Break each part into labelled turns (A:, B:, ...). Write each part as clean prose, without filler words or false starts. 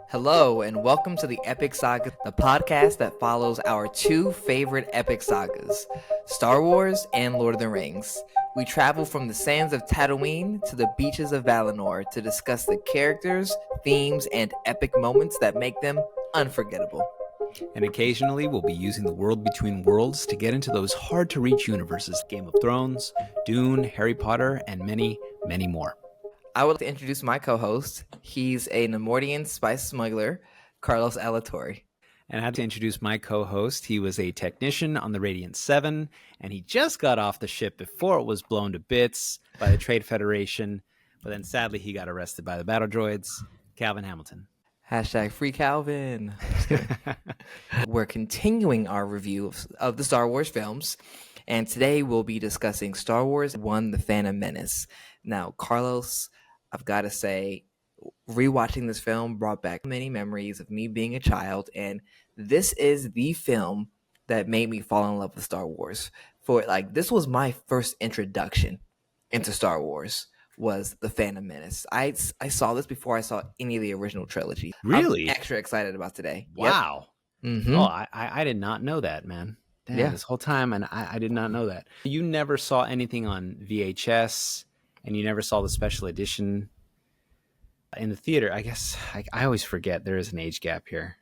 A: Hello, and welcome to the Epic Saga, the podcast that follows our two favorite epic sagas, Star Wars and Lord of the Rings. We travel from the sands of Tatooine to the beaches of Valinor to discuss the characters, themes, and epic moments that make them unforgettable.
B: And occasionally we'll be using the world between worlds to get into those hard-to-reach universes, Game of Thrones, Dune, Harry Potter, and many, many more.
A: I would like to introduce my co-host. He's a Nemoidian spice smuggler, Carlos Alatorre.
B: And I have to introduce my co-host. He was a technician on the Radiant 7, and he just got off the ship before it was blown to bits by the Trade Federation. But then sadly he got arrested by the battle droids. Calvin Hamilton.
A: Hashtag free Calvin. We're continuing our review of the Star Wars films, and today we'll be discussing Star Wars 1: The Phantom Menace. Now, Carlos, I've got to say, rewatching this film brought back many memories of me being a child, and this is the film that made me fall in love with Star Wars. This was my first introduction into Star Wars. Was The Phantom Menace. I saw this before I saw any of the original trilogy.
B: Really?
A: I'm extra excited about today.
B: Wow.
A: Yep. Mm-hmm.
B: Oh, I did not know that, man. Damn, yeah. This whole time, and I did not know that. You never saw anything on VHS, and you never saw the special edition in the theater. I guess I always forget there is an age gap here.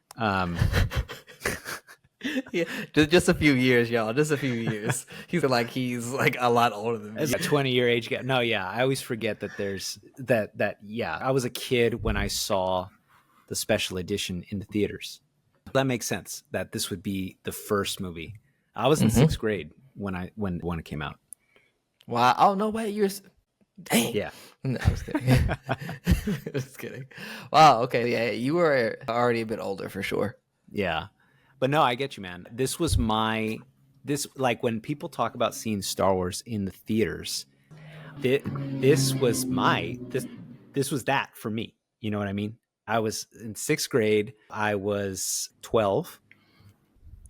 A: Yeah, just a few years, y'all. Just a few years. He's like a lot older than me.
B: It's a 20-year age gap. No, yeah, I always forget that there's that. Yeah, I was a kid when I saw the special edition in the theaters. That makes sense. That this would be the first movie. I was in sixth grade when it came out.
A: Wow. Oh no way. Dang.
B: Yeah.
A: No, I was kidding. Just kidding. Wow. Okay. Yeah, you were already a bit older for sure.
B: Yeah. But no, I get you, man. This was like when people talk about seeing Star Wars in the theaters, this was that for me. You know what I mean? I was in sixth grade. I was 12.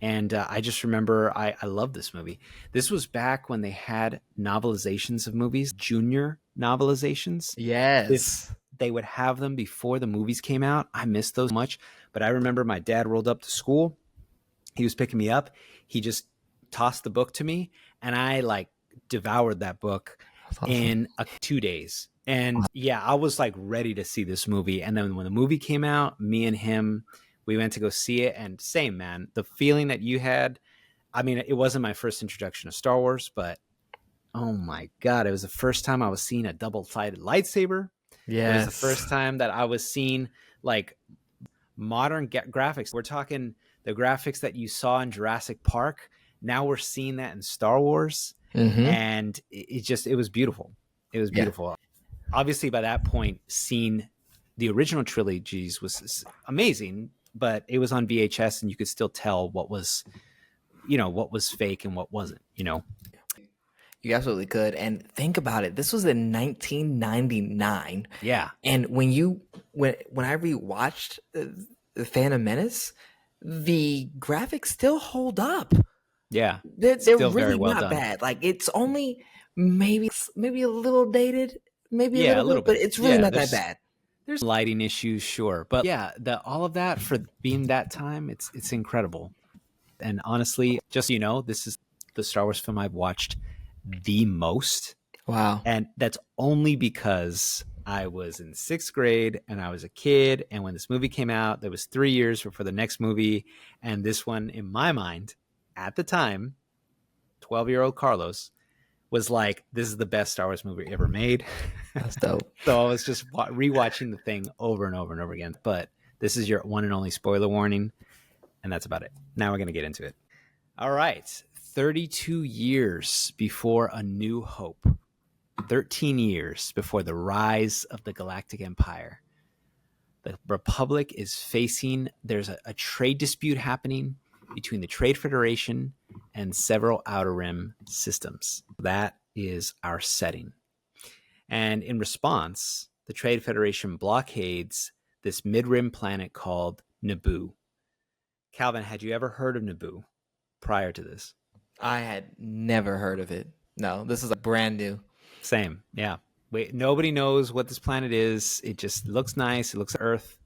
B: And I just remember I loved this movie. This was back when they had novelizations of movies, junior novelizations.
A: Yes.
B: They would have them before the movies came out. I missed those much. But I remember my dad rolled up to school. He was picking me up. He just tossed the book to me, and I devoured that book in 2 days. And yeah, I was ready to see this movie. And then when the movie came out, me and him, we went to go see it. And same, man, the feeling that you had, I mean, it wasn't my first introduction to Star Wars, but oh my God, it was the first time I was seeing a double-sided lightsaber.
A: Yeah,
B: it was the first time that I was seeing modern graphics. We're talking the graphics that you saw in Jurassic Park. Now we're seeing that in Star Wars. Mm-hmm. And it was beautiful. It was beautiful. Yeah. Obviously, by that point, seeing the original trilogies was amazing, but it was on VHS and you could still tell what was fake and what wasn't,
A: You absolutely could. And think about it. This was in 1999.
B: Yeah.
A: And when I rewatched The Phantom Menace, the graphics still hold up.
B: Yeah.
A: They're really well not done. Bad. It's only maybe a little dated, maybe a little bit, but it's really not that bad.
B: There's lighting issues, sure. But yeah, all of that for being that time, it's incredible. And honestly, just this is the Star Wars film I've watched the most.
A: Wow.
B: And that's only because I was in sixth grade and I was a kid. And when this movie came out, there was 3 years before the next movie. And this one, in my mind, at the time, 12-year-old Carlos was like, this is the best Star Wars movie ever made.
A: That's dope.
B: So I was just rewatching the thing over and over and over again. But this is your one and only spoiler warning. And that's about it. Now we're going to get into it. All right. 32 years before A New Hope. 13 years before the rise of the Galactic Empire. The Republic is there's a trade dispute happening between the Trade Federation and several Outer Rim systems. That is our setting. And in response, the Trade Federation blockades this mid-rim planet called Naboo. Calvin, had you ever heard of Naboo prior to this?
A: I had never heard of it. No, this is brand new.
B: Same, yeah. Nobody knows what this planet is. It just looks nice. It looks like Earth.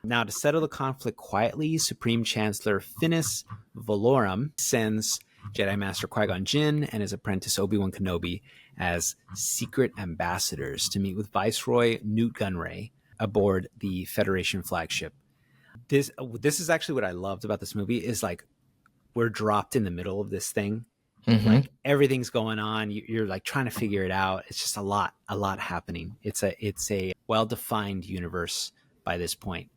B: Now, to settle the conflict quietly, Supreme Chancellor Finis Valorum sends Jedi Master Qui-Gon Jinn and his apprentice Obi-Wan Kenobi as secret ambassadors to meet with Viceroy Newt Gunray aboard the Federation flagship. This is actually what I loved about this movie is like we're dropped in the middle of this thing.
A: Mm-hmm.
B: Like everything's going on. You're like trying to figure it out. It's just a lot happening. It's a well-defined universe by this point.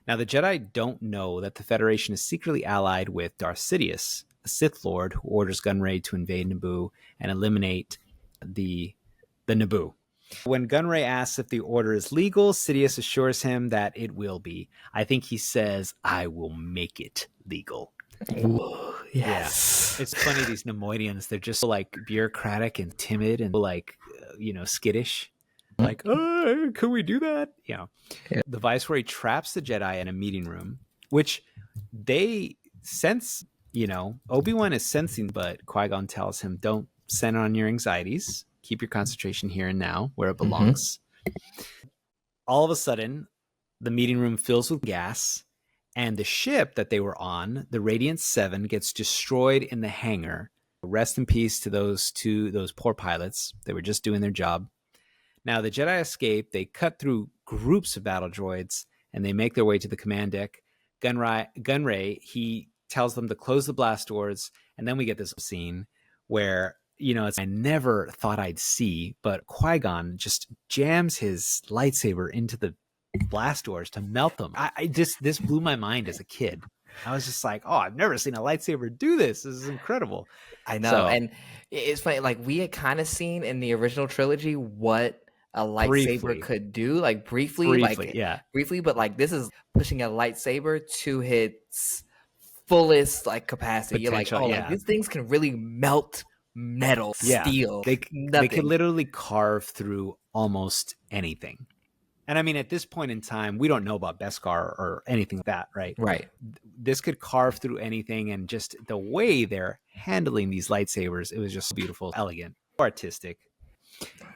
B: Now, the Jedi don't know that the Federation is secretly allied with Darth Sidious, a Sith Lord who orders Gunray to invade Naboo and eliminate the Naboo. When Gunray asks if the order is legal, Sidious assures him that it will be. I think he says, "I will make it legal."
A: Ooh, yes.
B: Yeah. It's funny, these Nemoidians, they're just like bureaucratic and timid and like, skittish. Like, oh, could we do that? Yeah. The Viceroy traps the Jedi in a meeting room, which they sense, Obi-Wan is sensing, but Qui-Gon tells him, don't center on your anxieties. Keep your concentration here and now where it belongs. All of a sudden, the meeting room fills with gas, and the ship that they were on, the Radiant 7, gets destroyed in the hangar. Rest in peace to those poor pilots. They were just doing their job. Now, the Jedi escape. They cut through groups of battle droids, and they make their way to the command deck. Gunray, he tells them to close the blast doors, and then we get this scene where, I never thought I'd see, but Qui-Gon just jams his lightsaber into the blast doors to melt them. This blew my mind as a kid. I was just like, oh, I've never seen a lightsaber do this. This is incredible.
A: I know. And it's funny, like we had kind of seen in the original trilogy what a lightsaber could do, like briefly, but like this is pushing a lightsaber to its fullest like capacity.
B: Potential,
A: you're like, like these things can really melt metal, steel.
B: They could literally carve through almost anything. And I mean, at this point in time, we don't know about Beskar or anything like that, right?
A: Right.
B: This could carve through anything, and just the way they're handling these lightsabers, it was just beautiful, elegant, artistic.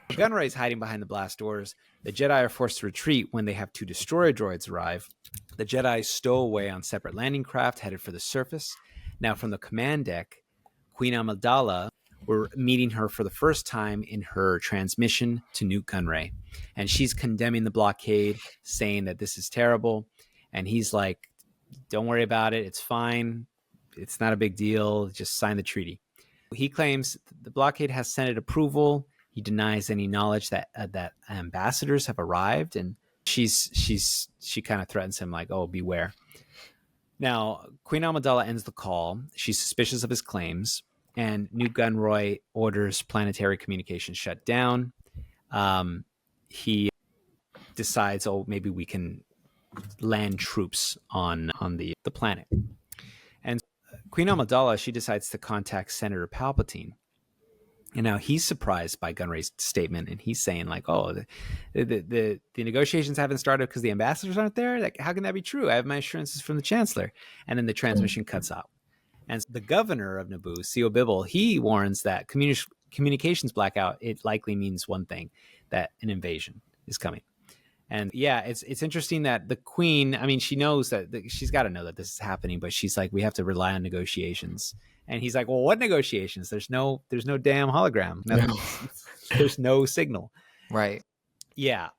B: Gunray's hiding behind the blast doors. The Jedi are forced to retreat when they have two destroyer droids arrive. The Jedi stow away on separate landing craft headed for the surface. Now, from the command deck, Queen Amidala, we're meeting her for the first time in her transmission to Newt Gunray. And she's condemning the blockade, saying that this is terrible. And he's like, don't worry about it. It's fine. It's not a big deal. Just sign the treaty. He claims the blockade has Senate approval. He denies any knowledge that ambassadors have arrived. And she kind of threatens him like, oh, beware. Now, Queen Amidala ends the call. She's suspicious of his claims. And Newt Gunray orders planetary communications shut down. He decides, oh, maybe we can land troops on the planet. And Queen Amidala, she decides to contact Senator Palpatine. And now he's surprised by Gunray's statement, and he's saying like, oh, the negotiations haven't started because the ambassadors aren't there? Like, how can that be true? I have my assurances from the Chancellor. And then the transmission cuts out. And the governor of Naboo, Sio Bibble, he warns that communications blackout, it likely means one thing, that an invasion is coming. And yeah, it's interesting that the queen, I mean, she knows that she's got to know that this is happening, but she's like, we have to rely on negotiations. And he's like, well, what negotiations? There's no damn hologram. There's no signal.
A: Right.
B: Yeah.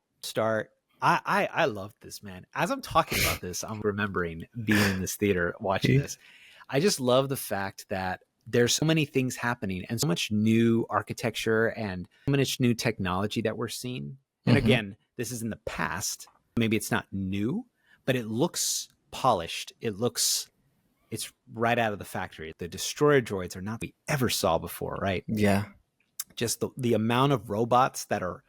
B: I loved this, man. As I'm talking about this, I'm remembering being in this theater watching this. I just love the fact that there's so many things happening and so much new architecture and so much new technology that we're seeing. And again, this is in the past. Maybe it's not new, but it looks polished. It's right out of the factory. The destroyer droids are not what we ever saw before, right?
A: Yeah.
B: Just the amount of robots that are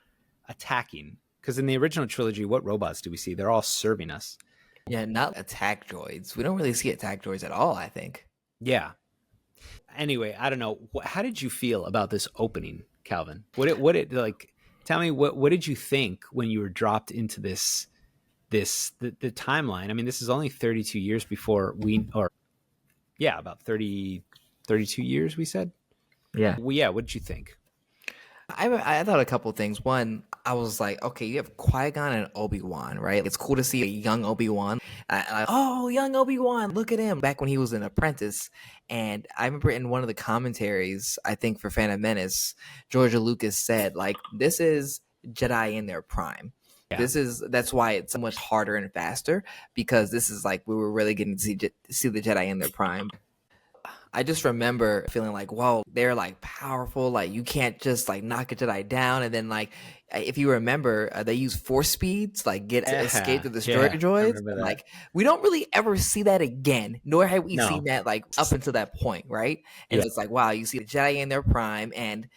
B: attacking. Because in the original trilogy, what robots do we see? They're all serving us.
A: Yeah, not attack droids. We don't really see attack droids at all, I think.
B: Yeah. Anyway, I don't know. How did you feel about this opening, Calvin? Tell me what did you think when you were dropped into the timeline? I mean, this is only 32 years before about 32 years, we said?
A: Yeah.
B: Well, yeah, what did you think?
A: I thought a couple things. One, I was like, okay, you have Qui-Gon and Obi-Wan, right? It's cool to see a young Obi-Wan. Oh, young Obi-Wan, look at him. Back when he was an apprentice. And I remember in one of the commentaries, I think for Phantom Menace, George Lucas said, like, this is Jedi in their prime.
B: Yeah.
A: That's why it's so much harder and faster, because this is like we were really getting to see the Jedi in their prime. I just remember feeling like, whoa, they're like powerful. Like you can't just like knock a Jedi down. And then like, if you remember, they use force speed to like get to escape the destroyer droids. And, like we don't really ever see that again, nor have we seen that like up until that point, right? And it's like, wow, you see the Jedi in their prime, and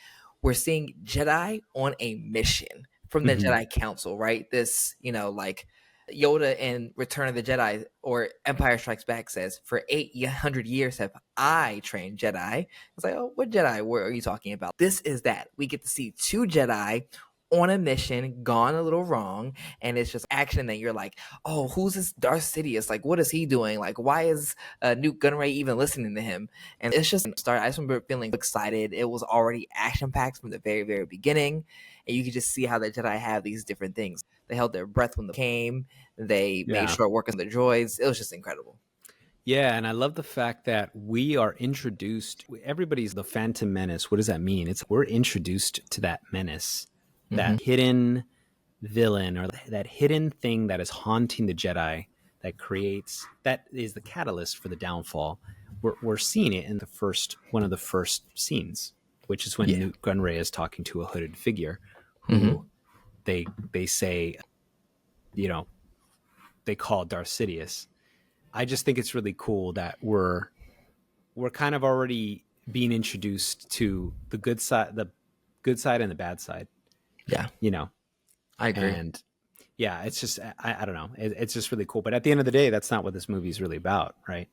A: we're seeing Jedi on a mission from the Jedi Council, right? This, like Yoda in Return of the Jedi or Empire Strikes Back says, for 800 years have I trained Jedi. It's like, oh, what Jedi are you talking about? This is that. We get to see two Jedi on a mission, gone a little wrong, and it's just action that you're like, oh, who's this Darth Sidious? Like, what is he doing? Like, why is Newt Gunray even listening to him? And it's just start. I just remember feeling excited. It was already action-packed from the very, very beginning, and you could just see how the Jedi have these different things. They held their breath when they came. They made sure working the droids. It was just incredible.
B: Yeah, and I love the fact that we are introduced. Everybody's the Phantom Menace. We're we're introduced to that menace, that hidden villain, or that hidden thing that is haunting the Jedi, that is the catalyst for the downfall. We're seeing it in one of the first scenes, which is when Newt Gunray is talking to a hooded figure who they say, they call Darth Sidious. I just think it's really cool that we're kind of already being introduced to the good side and the bad side.
A: Yeah. I agree.
B: And yeah, it's just, I don't know. It's just really cool. But at the end of the day, that's not what this movie is really about, right?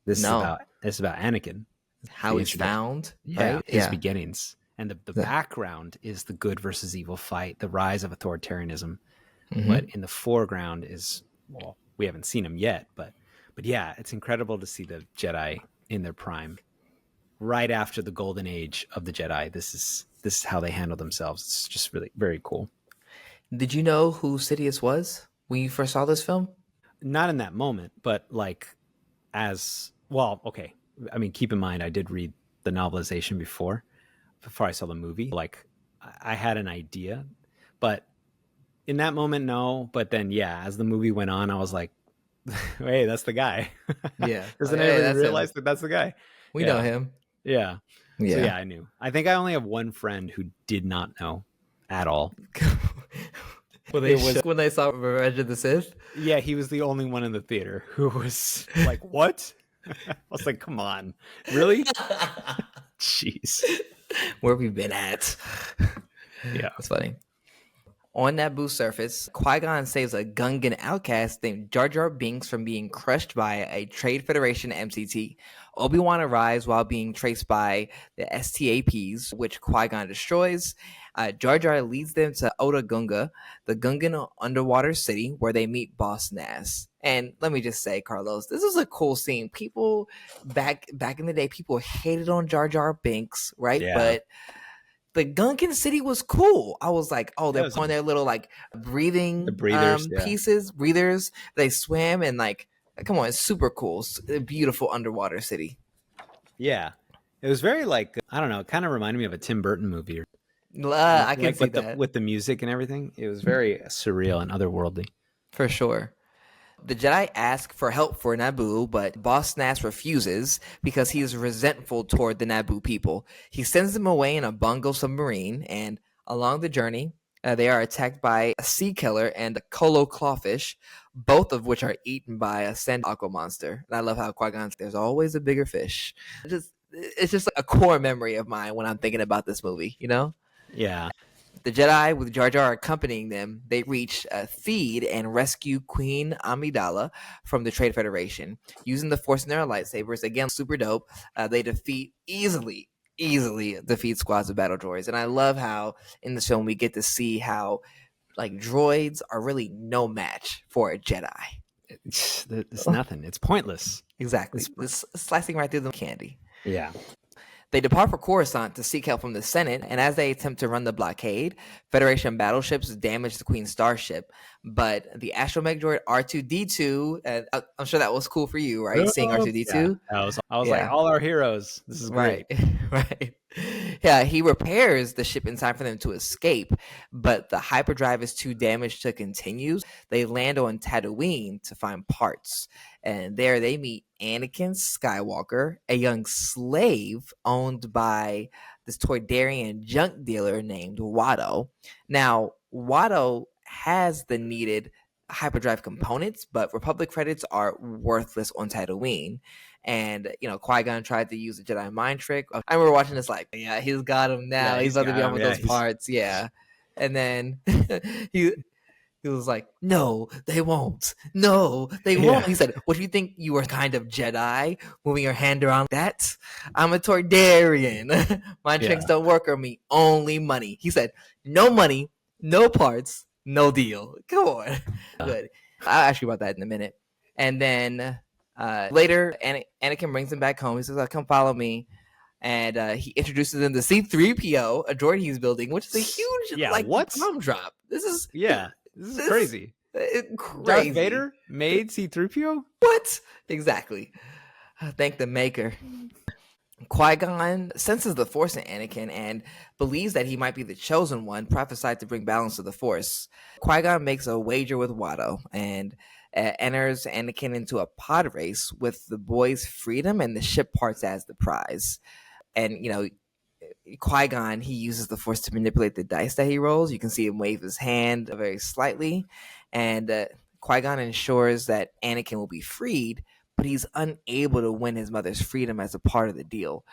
B: It's about Anakin.
A: How he's found.
B: Yeah. His beginnings. And the background is the good versus evil fight, the rise of authoritarianism. But in the foreground is, well, we haven't seen him yet, but yeah, it's incredible to see the Jedi in their prime, right after the golden age of the Jedi. This is how they handle themselves. It's just really very cool.
A: Did you know who Sidious was when you first saw this film?
B: Not in that moment, but like as well. Okay, I mean, keep in mind, I did read the novelization before I saw the movie. Like, I had an idea, but in that moment, no. But then, yeah, as the movie went on, I was like, hey, that's the guy.
A: Yeah.
B: Doesn't anybody realize that that's the guy?
A: We know him.
B: Yeah. So, yeah, I knew. I think I only have one friend who did not know at all.
A: When they saw Revenge of the Sith?
B: Yeah, he was the only one in the theater who was like, what? I was like, come on. Really? Jeez.
A: Where have we been at?
B: Yeah.
A: That's funny. On Naboo's surface, Qui-Gon saves a Gungan outcast named Jar Jar Binks from being crushed by a Trade Federation MCT. Obi-Wan arrives while being traced by the STAPs, which Qui-Gon destroys. Jar Jar leads them to Oda Gunga, the Gungan underwater city, where they meet Boss Nass. And let me just say, Carlos, this is a cool scene. People back in the day, people hated on Jar Jar Binks, right?
B: Yeah.
A: But the Gungan city was cool. I was like, oh, they're putting their little like breathing breathers. They swim and like, come on, it's super cool. It's a beautiful underwater city.
B: Yeah. It was very like, I don't know, it kind of reminded me of a Tim Burton movie.
A: I can see that.
B: With the music and everything. It was very surreal and otherworldly.
A: For sure. The Jedi ask for help for Naboo, but Boss Nass refuses because he is resentful toward the Naboo people. He sends them away in a bungo submarine, and along the journey, they are attacked by a sea killer and a Kolo clawfish, both of which are eaten by a sand aqua monster. And I love how Qui-Gon's, there's always a bigger fish. It's just like a core memory of mine when I'm thinking about this movie, you know?
B: Yeah.
A: The Jedi, with Jar Jar accompanying them, they reach Theed and rescue Queen Amidala from the Trade Federation. Using the Force in their lightsabers, again, super dope, they easily defeat squads of battle droids. And I love how in this film we get to see how like droids are really no match for a Jedi.
B: It's nothing. It's pointless.
A: Exactly. It's slicing right through the candy.
B: Yeah.
A: They depart for Coruscant to seek help from the Senate, and as they attempt to run the blockade, Federation battleships damage the Queen's starship. But the astromech droid R2D2, I'm sure that was cool for you, right? Seeing
B: Yeah,
A: R2D2.
B: I was like, all our heroes. This is
A: Right,
B: great.
A: right. Yeah, he repairs the ship in time for them to escape, but the hyperdrive is too damaged to continue. They land on Tatooine to find parts, and there they meet Anakin Skywalker, a young slave owned by this Toydarian junk dealer named Watto. Now, Watto has the needed hyperdrive components, but Republic credits are worthless on Tatooine. And Qui-Gon tried to use a Jedi mind trick. I remember watching this like, yeah, he's got him now.
B: Yeah,
A: he's about to be on with those
B: he's...
A: parts. Yeah. And then he was like, no, they won't. No, they won't. He said, what do you think you were kind of Jedi moving your hand around that? I'm a Toydarian. Mind tricks don't work on me. Only money. He said, no money, no parts, no deal. Come on. Good. I'll ask you about that in a minute. And then later, Anakin brings him back home. He says, come follow me. And he introduces him to C-3PO, a droid he's building, which is a huge bomb drop. This is
B: crazy.
A: Crazy.
B: Darth Vader made C-3PO?
A: What? Exactly. Thank the maker. Qui-Gon senses the Force in Anakin and believes that he might be the chosen one, prophesied to bring balance to the Force. Qui-Gon makes a wager with Watto and enters Anakin into a pod race with the boy's freedom and the ship parts as the prize. And, Qui-Gon, he uses the Force to manipulate the dice that he rolls. You can see him wave his hand very slightly. And Qui-Gon ensures that Anakin will be freed, but he's unable to win his mother's freedom as a part of the deal.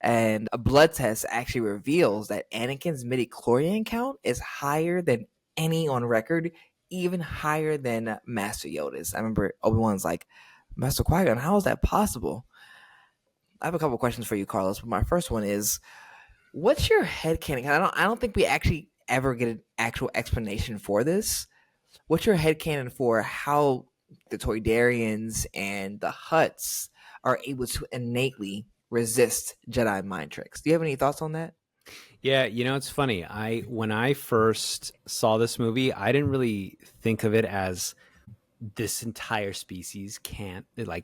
A: And a blood test actually reveals that Anakin's midi-chlorian count is higher than any on record, even higher than Master Yoda's. I remember Obi-Wan's like, Master Qui-Gon, how is that possible? I have a couple questions for you, Carlos, but my first one is, what's your headcanon? I don't think we actually ever get an actual explanation for this. What's your headcanon for how the Toydarians and the Hutts are able to innately resist Jedi mind tricks? Do you have any thoughts on that?
B: Yeah, it's funny. When I first saw this movie, I didn't really think of it as this entire species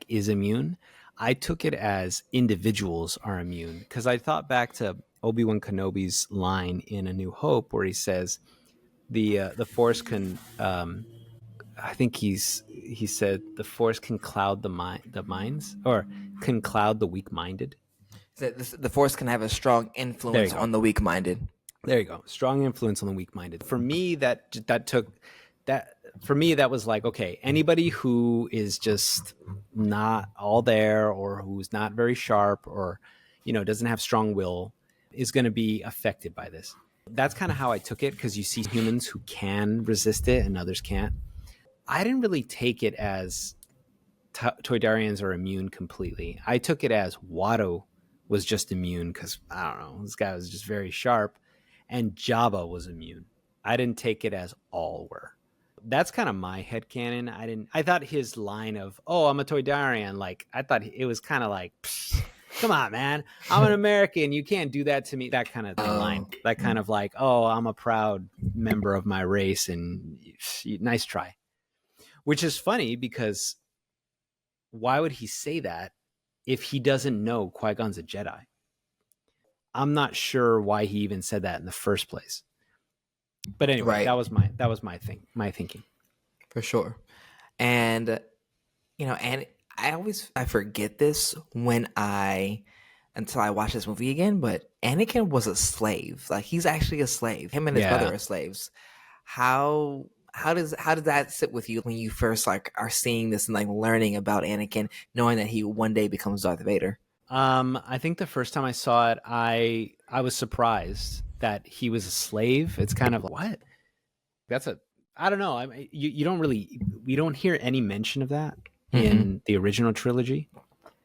B: is immune. I took it as individuals are immune, because I thought back to Obi-Wan Kenobi's line in A New Hope where he says the Force can I think he said the Force can cloud the minds, or can cloud the weak-minded.
A: The Force can have a strong influence on the weak-minded.
B: There you go. Strong influence on the weak-minded. For me, that was like, okay, anybody who is just not all there, or who's not very sharp, or doesn't have strong will, is going to be affected by this. That's kind of how I took it, because you see humans who can resist it and others can't. I didn't really take it as Toydarians are immune completely. I took it as Watto was just immune because, I don't know, this guy was just very sharp, and Jabba was immune. I didn't take it as all were. That's kind of my headcanon. I thought his line of, oh, I'm a Toydarian, I thought it was kind of like, come on, man, I'm an American, you can't do that to me. That kind of line. That kind of like, oh, I'm a proud member of my race, and nice try. Which is funny, because why would he say that if he doesn't know Qui-Gon's a Jedi? I'm not sure why he even said that in the first place. But anyway, that was my thinking.
A: For sure. And and I forget this until I watch this movie again, but Anakin was a slave. Like, he's actually a slave. Him and his brother are slaves. How does that sit with you when you first are seeing this and learning about Anakin, knowing that he one day becomes Darth Vader?
B: I think the first time I saw it, I was surprised that he was a slave. It's kind of like, what? I don't know. We don't hear any mention of that in the original trilogy.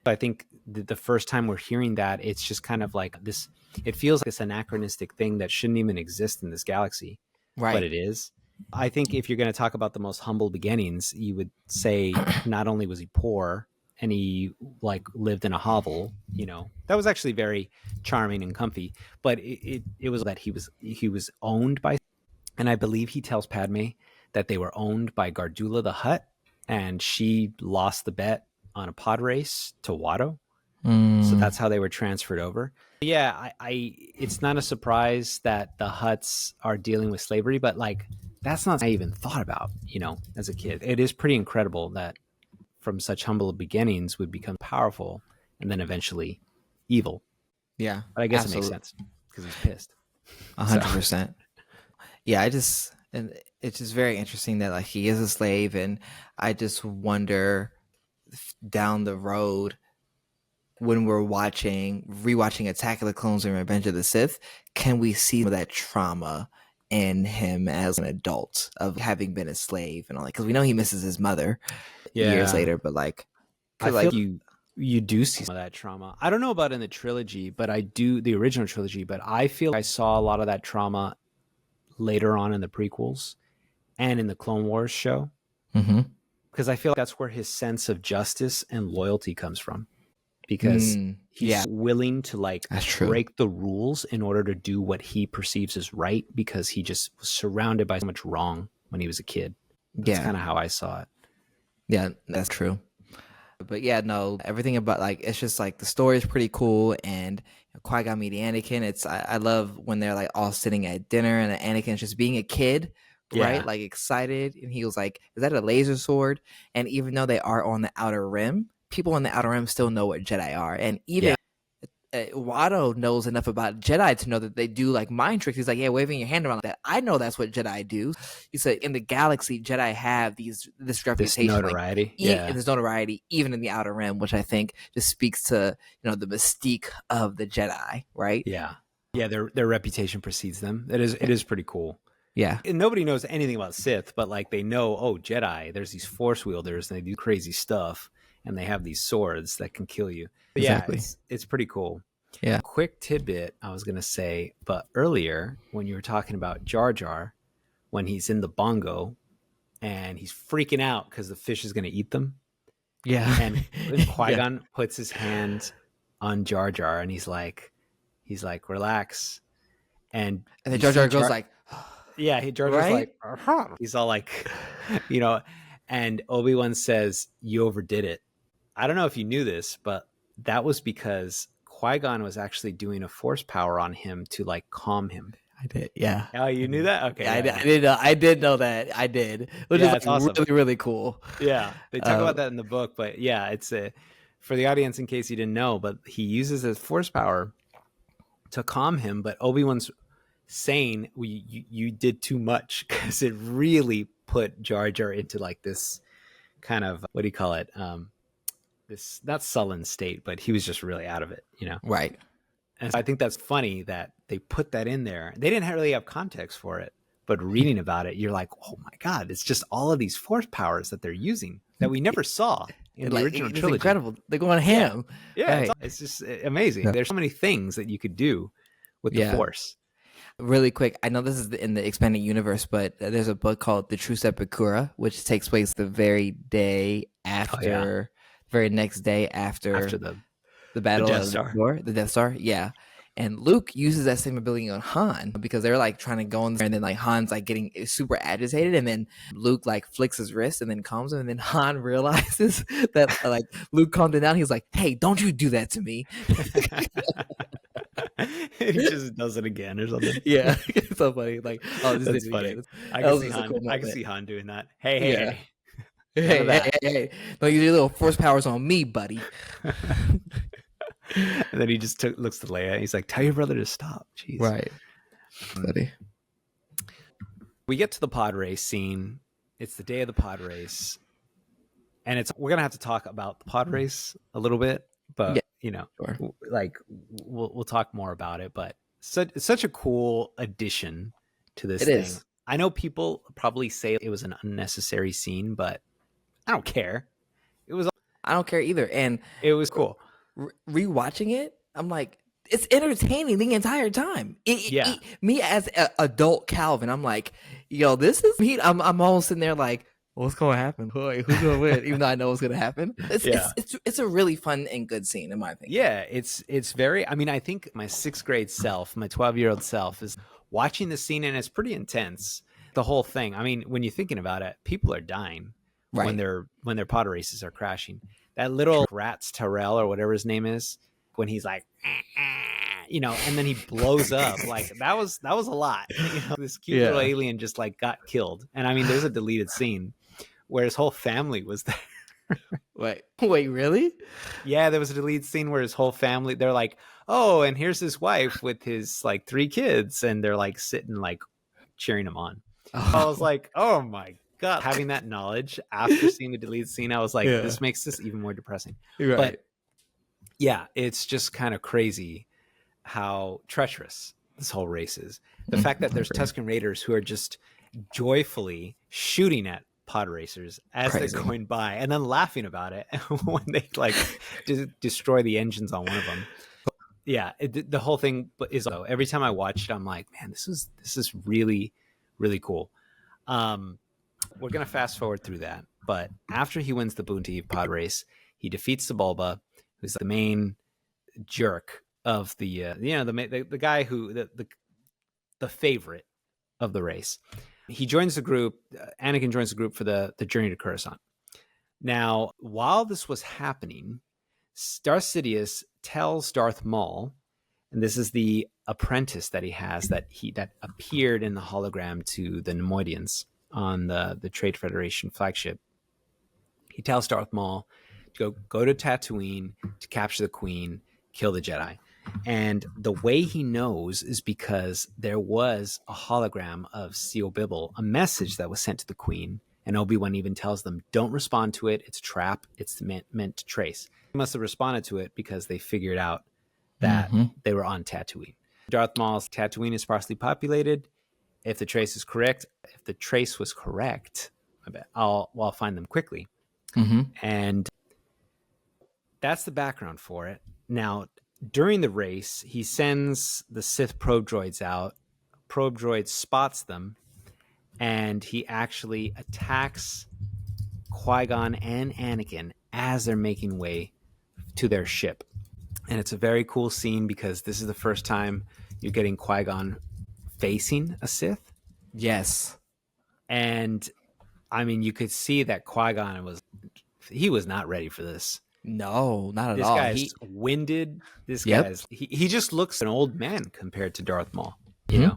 B: But I think the first time we're hearing that, it's just kind of like this. It feels like this anachronistic thing that shouldn't even exist in this galaxy, right? But it is. I think if you're going to talk about the most humble beginnings, you would say not only was he poor and he like lived in a hovel, that was actually very charming and comfy. But it was that he was owned by, and I believe he tells Padme that they were owned by Gardula the Hutt, and she lost the bet on a pod race to Watto. So that's how they were transferred over. Yeah, I it's not a surprise that the Hutts are dealing with slavery, but like that's not something I even thought about, as a kid. It is pretty incredible that from such humble beginnings would become powerful and then eventually evil.
A: Yeah,
B: but I guess It makes sense because he's pissed.
A: 100%. Yeah, and it's just very interesting that like he is a slave, and I just wonder down the road when we're rewatching Attack of the Clones and Revenge of the Sith, can we see that trauma in him as an adult of having been a slave and all that? Because we know he misses his mother years later, but like
B: I feel you do see some of that trauma. I don't know about in the trilogy, but I do the original trilogy, but I feel I saw a lot of that trauma later on in the prequels and in the Clone Wars show. Because I feel like that's where his sense of justice and loyalty comes from. Because he's willing to like break the rules in order to do what he perceives as right, because he just was surrounded by so much wrong when he was a kid. That's kind of how I saw it.
A: Yeah, that's true. But yeah, no, everything about like it's just like the story is pretty cool, and Qui-Gon meeting Anakin. I love when they're like all sitting at dinner and Anakin's just being a kid, right? Like excited, and he was like, "Is that a laser sword?" And even though they are on the Outer Rim, people on the Outer Rim still know what Jedi are, and even Watto knows enough about Jedi to know that they do like mind tricks. He's like, yeah, waving your hand around like that. I know that's what Jedi do. He said in the galaxy, Jedi have this reputation,
B: this notoriety,
A: this notoriety, even in the Outer Rim, which I think just speaks to the mystique of the Jedi, right?
B: Yeah, their reputation precedes them. It is pretty cool.
A: Yeah,
B: and nobody knows anything about Sith, but like they know, Jedi. There's these Force wielders, and they do crazy stuff. And they have these swords that can kill you. But exactly. Yeah, it's pretty cool.
A: Yeah.
B: Quick tidbit I was going to say, but earlier when you were talking about Jar Jar, when he's in the bongo and he's freaking out because the fish is going to eat them.
A: Yeah.
B: And Qui-Gon puts his hand on Jar Jar and he's like, relax. And
A: then Jar Jar goes like,
B: yeah, Jar Jar's like, he's all like, and Obi-Wan says, you overdid it. I don't know if you knew this, but that was because Qui-Gon was actually doing a force power on him to like calm him.
A: I did, yeah.
B: Oh, you knew that? Okay.
A: Yeah, I did know that. I did. Which is like awesome. Really, really cool.
B: Yeah, they talk about that in the book, but yeah, it's for the audience in case you didn't know, but he uses his force power to calm him, but Obi-Wan's saying you did too much because it really put Jar Jar into like this kind of, what do you call it? This not sullen state, but he was just really out of it,
A: Right.
B: And so I think that's funny that they put that in there. They didn't really have context for it, but reading about it, you're like, oh my God, it's just all of these force powers that they're using that we never saw in the original trilogy.
A: It's incredible. They're going ham.
B: Yeah, right. It's just amazing. Yeah. There's so many things that you could do with the force.
A: Really quick, I know this is in the expanded universe, but there's a book called The True Sepulchre, which takes place the very day after, very next day after the battle of the Death Star. Yeah. And Luke uses that same ability on Han because they're like trying to go in there, and then like Han's like getting super agitated, and then Luke like flicks his wrist and then calms him, and then Han realizes that like Luke calmed him down. He's like, "Hey, don't you do that to me."
B: He just does it again or something.
A: Yeah, it's so funny. Like, oh, this is funny.
B: I can see Han doing that. Hey.
A: Hey. Don't use your little force powers on me, buddy.
B: And then he just looks to Leia. And he's like, "Tell your brother to stop." Jeez.
A: Right. Buddy.
B: We get to the pod race scene. It's the day of the pod race, and we're gonna have to talk about the pod race a little bit, but sure. Like we'll talk more about it. But it's such a cool addition to this thing. Is. I know people probably say it was an unnecessary scene, but I don't care.
A: I don't care either, and
B: it was cool.
A: Rewatching it, I'm like, it's entertaining the entire time. Me as an adult Calvin, I'm like, yo, this is heat. I'm almost in there like, What's going to happen? Wait, who's going to win? Even though I know what's going to happen. It's a really fun and good scene, in my opinion.
B: Yeah, it's very. I mean, I think my 6th grade self, my 12-year-old self, is watching the scene, and it's pretty intense. The whole thing. I mean, when you're thinking about it, people are dying when their pod races are crashing. That little Rats Terrell or whatever his name is, when he's like, you know, and then he blows up. Like that was a lot. You know, this cute little alien just like got killed. And I mean, there's a deleted scene where his whole family was there.
A: Wait, really?
B: Yeah, there was a deleted scene where his whole family, they're like, oh, and here's his wife with his like 3 kids, and they're like sitting like cheering him on. Oh. I was like, oh my God. Having that knowledge after seeing the deleted scene, I was like, this makes this even more depressing.
A: Right.
B: But yeah, it's just kind of crazy how treacherous this whole race is. The fact that there's Tusken Raiders who are just joyfully shooting at pod racers as they're going by and then laughing about it when they like destroy the engines on one of them. Yeah, the whole thing is, every time I watch it, I'm like, man, this is really, really cool. We're going to fast forward through that. But after he wins the Boonty pod race, he defeats the Bulba, who's the main jerk of the the guy who the favorite of the race. He joins the group. Anakin joins the group for the journey to Coruscant. Now, while this was happening, Darth Sidious tells Darth Maul, and this is the apprentice that he has that appeared in the hologram to the Neimoidians on the Trade Federation flagship. He tells Darth Maul to go to Tatooine to capture the Queen, kill the Jedi. And the way he knows is because there was a hologram of Seal Bibble, a message that was sent to the Queen, and Obi-Wan even tells them, don't respond to it. It's a trap. It's meant to trace. They must have responded to it because they figured out that they were on Tatooine. Darth Maul's Tatooine is sparsely populated. If the trace was correct, I bet I'll find them quickly. And that's the background for it. Now, during the race, he sends the Sith probe droids out. Probe droid spots them, and he actually attacks Qui-Gon and Anakin as they're making way to their ship. And it's a very cool scene because this is the first time you're getting Qui-Gon facing a Sith.
A: Yes. And
B: I mean, you could see that Qui-Gon was not ready for this.
A: No, not at all.
B: This guy's winded. This guy's he just looks an old man compared to Darth Maul, you know.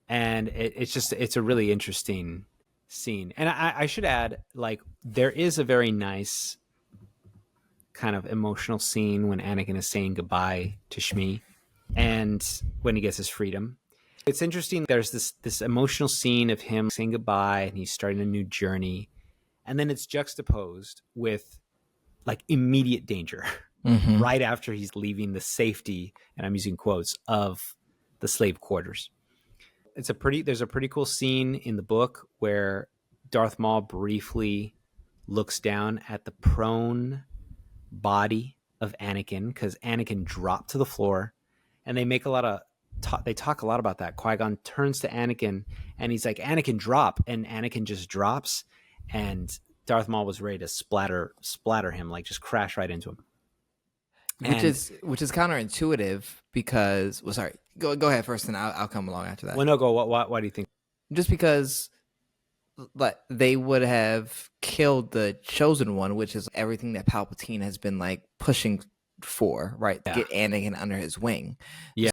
B: And it's a really interesting scene. And I should add, like, there is a very nice kind of emotional scene when Anakin is saying goodbye to Shmi and when he gets his freedom. It's interesting. There's this emotional scene of him saying goodbye and he's starting a new journey. And then it's juxtaposed with like immediate danger right after he's leaving the safety, and I'm using quotes, of the slave quarters. There's a pretty cool scene in the book where Darth Maul briefly looks down at the prone body of Anakin because Anakin dropped to the floor, and they make a lot of they talk a lot about that. Qui-Gon turns to Anakin and he's like, Anakin, drop, and Anakin just drops, and Darth Maul was ready to splatter him, like just crash right into him.
A: Which is counterintuitive because, well, sorry, go ahead first, and I'll come along after that.
B: Well, no, go. Why do you think?
A: Just because, like, they would have killed the Chosen One, which is everything that Palpatine has been like pushing for, right? To get Anakin under his wing.
B: Yeah.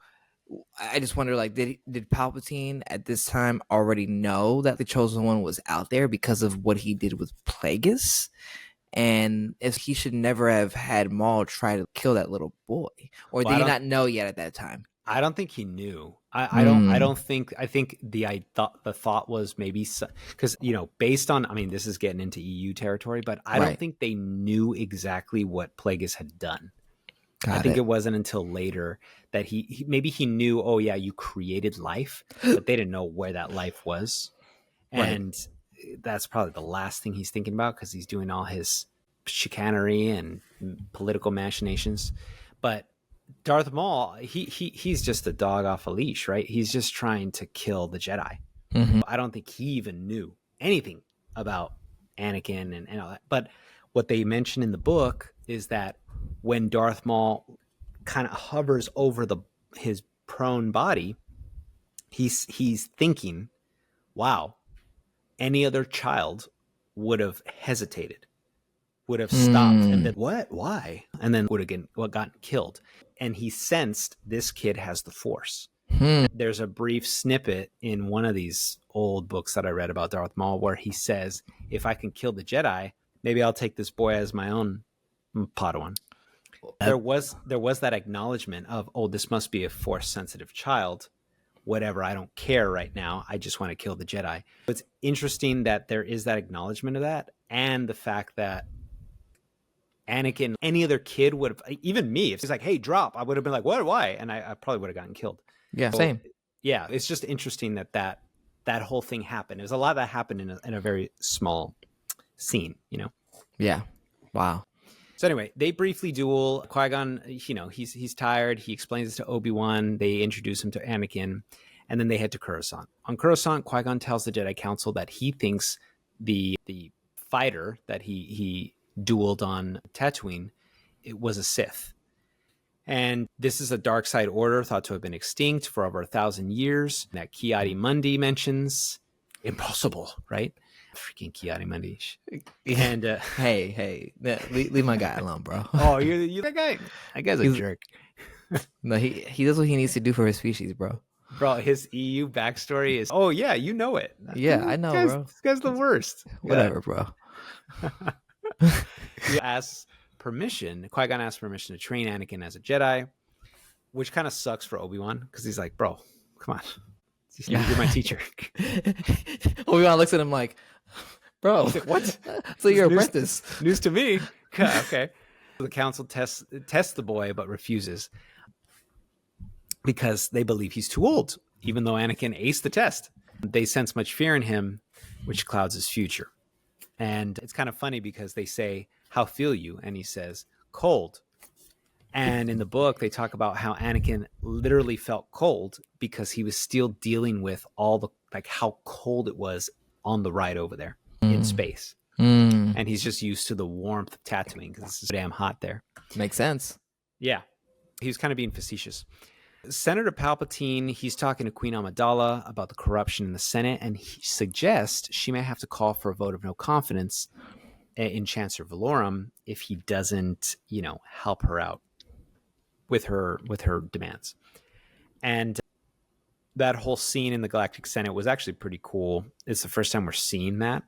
A: I just wonder, like, did Palpatine at this time already know that the Chosen One was out there because of what he did with Plagueis? And if he should never have had Maul try to kill that little boy, or did he not know yet at that time?
B: I don't think he knew. I don't think. I think the thought was maybe because, you know, based on, I mean, this is getting into EU territory, but I don't think they knew exactly what Plagueis had done. I think it wasn't until later that he maybe he knew, oh yeah, you created life, but they didn't know where that life was. And that's probably the last thing he's thinking about because he's doing all his chicanery and political machinations. But Darth Maul, he's just a dog off a leash, right? He's just trying to kill the Jedi. I don't think he even knew anything about Anakin and all that. But what they mention in the book is that when Darth Maul kind of hovers over his prone body, he's thinking, wow, any other child would have hesitated, would have stopped and been, what? Why? And then would have gotten killed. And he sensed this kid has the Force. There's a brief snippet in one of these old books that I read about Darth Maul where he says, if I can kill the Jedi, maybe I'll take this boy as my own Padawan. There was that acknowledgement of, oh, this must be a Force-sensitive child. Whatever, I don't care right now. I just want to kill the Jedi. It's interesting that there is that acknowledgement of that, and the fact that Anakin, any other kid would have, even me, if he's like, hey, drop, I would have been like, what, why? And I probably would have gotten killed.
A: Yeah, so, same.
B: Yeah, it's just interesting that whole thing happened. There's a lot that happened in a very small scene, you know?
A: Yeah. Wow.
B: So anyway, they briefly duel. Qui-Gon, you know, he's tired. He explains this to Obi-Wan. They introduce him to Anakin, and then they head to Coruscant. On Coruscant, Qui-Gon tells the Jedi Council that he thinks the fighter that he dueled on Tatooine, it was a Sith. And this is a dark side order thought to have been extinct for over 1,000 years. That Ki-Adi-Mundi mentions. Impossible, right? Freaking Ki-Adi-Mundi. And
A: hey, leave my guy alone, bro.
B: Oh, you that guy? That guy's a jerk.
A: No, he does what he needs to do for his species, bro.
B: Bro, his EU backstory is, oh yeah, you know it.
A: Yeah, I know, bro.
B: This guy's the worst.
A: Whatever, bro.
B: He asks permission. Qui-Gon asks permission to train Anakin as a Jedi, which kind of sucks for Obi-Wan because he's like, bro, come on. You're my teacher.
A: Obi-Wan looks at him like, bro,
B: like, what?
A: So you're an apprentice.
B: News to me. Okay. The council tests the boy, but refuses because they believe he's too old, even though Anakin aced the test. They sense much fear in him, which clouds his future. And it's kind of funny because they say, how feel you? And he says, cold. And in the book, they talk about how Anakin literally felt cold because he was still dealing with all the, like, how cold it was on the ride over there in space. And he's just used to the warmth of Tatooine because it's so damn hot there.
A: Makes sense.
B: Yeah. He was kind of being facetious. Senator Palpatine, he's talking to Queen Amidala about the corruption in the Senate, and he suggests she may have to call for a vote of no confidence in Chancellor Valorum if he doesn't, you know, help her out with her demands. And that whole scene in the Galactic Senate was actually pretty cool. It's the first time we're seeing that.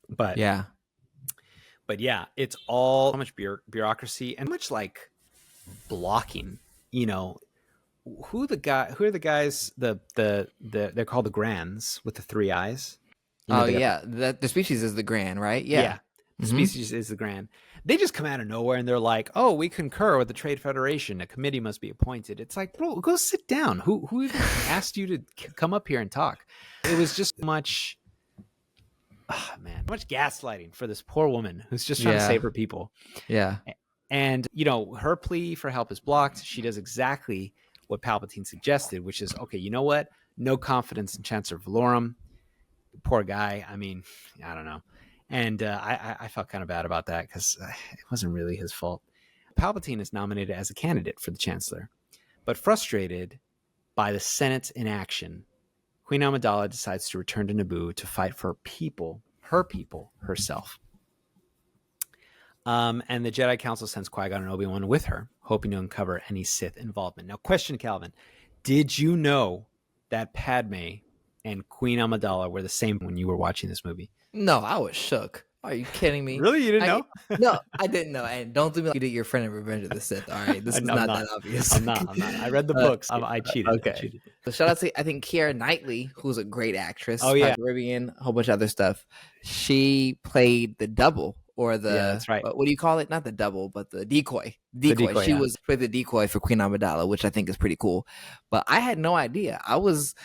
B: But yeah, it's all so much bureaucracy and much like blocking, you know. Who are the guys? They're called the Grands with the three eyes.
A: You know, the species is the Grand, right? Yeah.
B: The species is the Grand. They just come out of nowhere and they're like, "Oh, we concur with the Trade Federation. A committee must be appointed." It's like, bro, go sit down. Who even asked you to come up here and talk? It was just much, much gaslighting for this poor woman who's just trying to save her people. Yeah. And you know, her plea for help is blocked. She does exactly what Palpatine suggested, which is, okay, you know what? No confidence in Chancellor Valorum. Poor guy. I mean, I don't know. And I felt kind of bad about that because it wasn't really his fault. Palpatine is nominated as a candidate for the Chancellor, but frustrated by the Senate's inaction, Queen Amidala decides to return to Naboo to fight for her people herself. And the Jedi Council sends Qui-Gon and Obi-Wan with her, hoping to uncover any Sith involvement. Now, question, Calvin, did you know that Padme and Queen Amidala were the same when you were watching this movie?
A: No, I was shook. Are you kidding me?
B: Really? You didn't know?
A: No, I didn't know. And don't do me like you did your friend in Revenge of the Sith. All right, this is not that obvious.
B: I'm not. I read the books. I cheated.
A: Okay.
B: I cheated.
A: So shout out to, I think, Keira Knightley, who's a great actress.
B: Oh, yeah.
A: Caribbean, a whole bunch of other stuff. She played the double. Or the,
B: that's right.
A: What do you call it? Not the double, but the decoy. She was played the decoy for Queen Amidala, which I think is pretty cool. But I had no idea. I was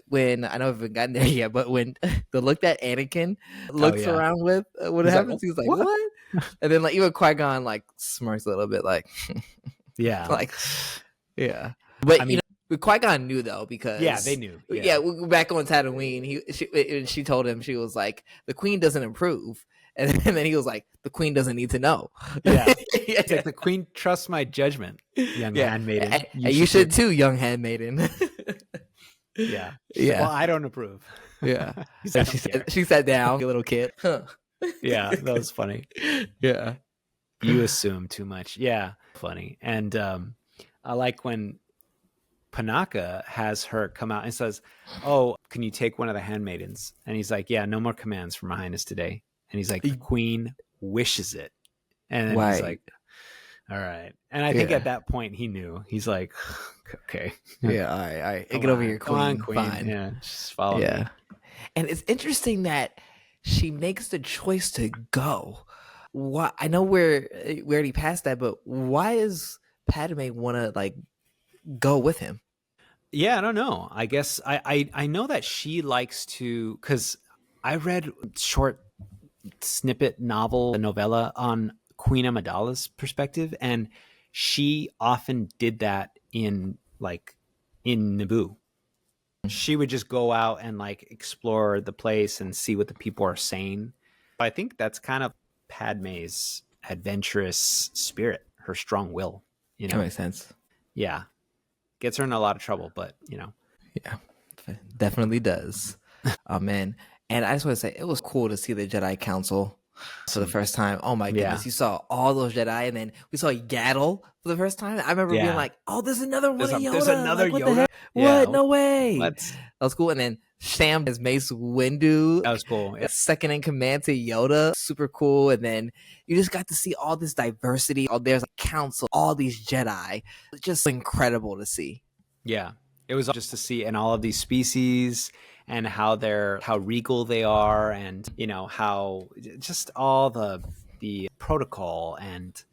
A: when I know I haven't gotten there yet, but when the look that Anakin looks around with what happens, he's like, what? And then like even Qui-Gon like smirks a little bit, like
B: yeah,
A: like yeah. But I mean, Qui-Gon knew though
B: Yeah, they
A: because
B: knew.
A: yeah, back on Tatooine, she told him, she was like, the Queen doesn't approve, and then he was like, the Queen doesn't need to know.
B: Yeah.
A: Yeah.
B: It's like, the Queen trusts my judgment, young
A: Yeah.
B: handmaiden.
A: You should too, young handmaiden.
B: Yeah.
A: Yeah.
B: Well, I don't approve.
A: Yeah.
B: He's like,
A: She sat down, a little kid. Huh.
B: yeah, that was funny.
A: Yeah.
B: You assume too much. Yeah. Funny. And I like when Panaka has her come out and says, "Oh, can you take one of the handmaidens?" And he's like, "Yeah, no more commands from my highness today." And he's like, "The Queen wishes it." And then he's like, "All right." And I think at that point he knew. He's like, "Okay,
A: yeah, all right, get over here, Queen.
B: Come on, Queen.
A: Fine.
B: Yeah, just follow me."
A: And it's interesting that she makes the choice to go. Why? I know we already passed that, but why is Padme want to like go with him?
B: Yeah, I don't know. I guess I know that she likes to, because I read short snippet novella on Queen Amidala's perspective, and she often did that in Naboo. She would just go out and like explore the place and see what the people are saying. But I think that's kind of Padme's adventurous spirit, her strong will.
A: That makes sense.
B: Yeah. Gets her in a lot of trouble, but
A: Yeah, definitely does. Oh man. And I just want to say, it was cool to see the Jedi Council for the first time. Oh my goodness.
B: Yeah.
A: You saw all those Jedi, and then we saw Yaddle for the first time. I remember being like, oh, there's another one of Yoda.
B: There's another
A: what
B: Yoda.
A: The heck?
B: Yeah.
A: What? No way.
B: What?
A: That was cool. And then Sham as Mace Windu.
B: That was cool. Yeah.
A: Second in command to Yoda. Super cool. And then you just got to see all this diversity. There's a council, all these Jedi. Just incredible to see.
B: Yeah. It was just to see, and all of these species and how regal they are, and how just all the protocol, and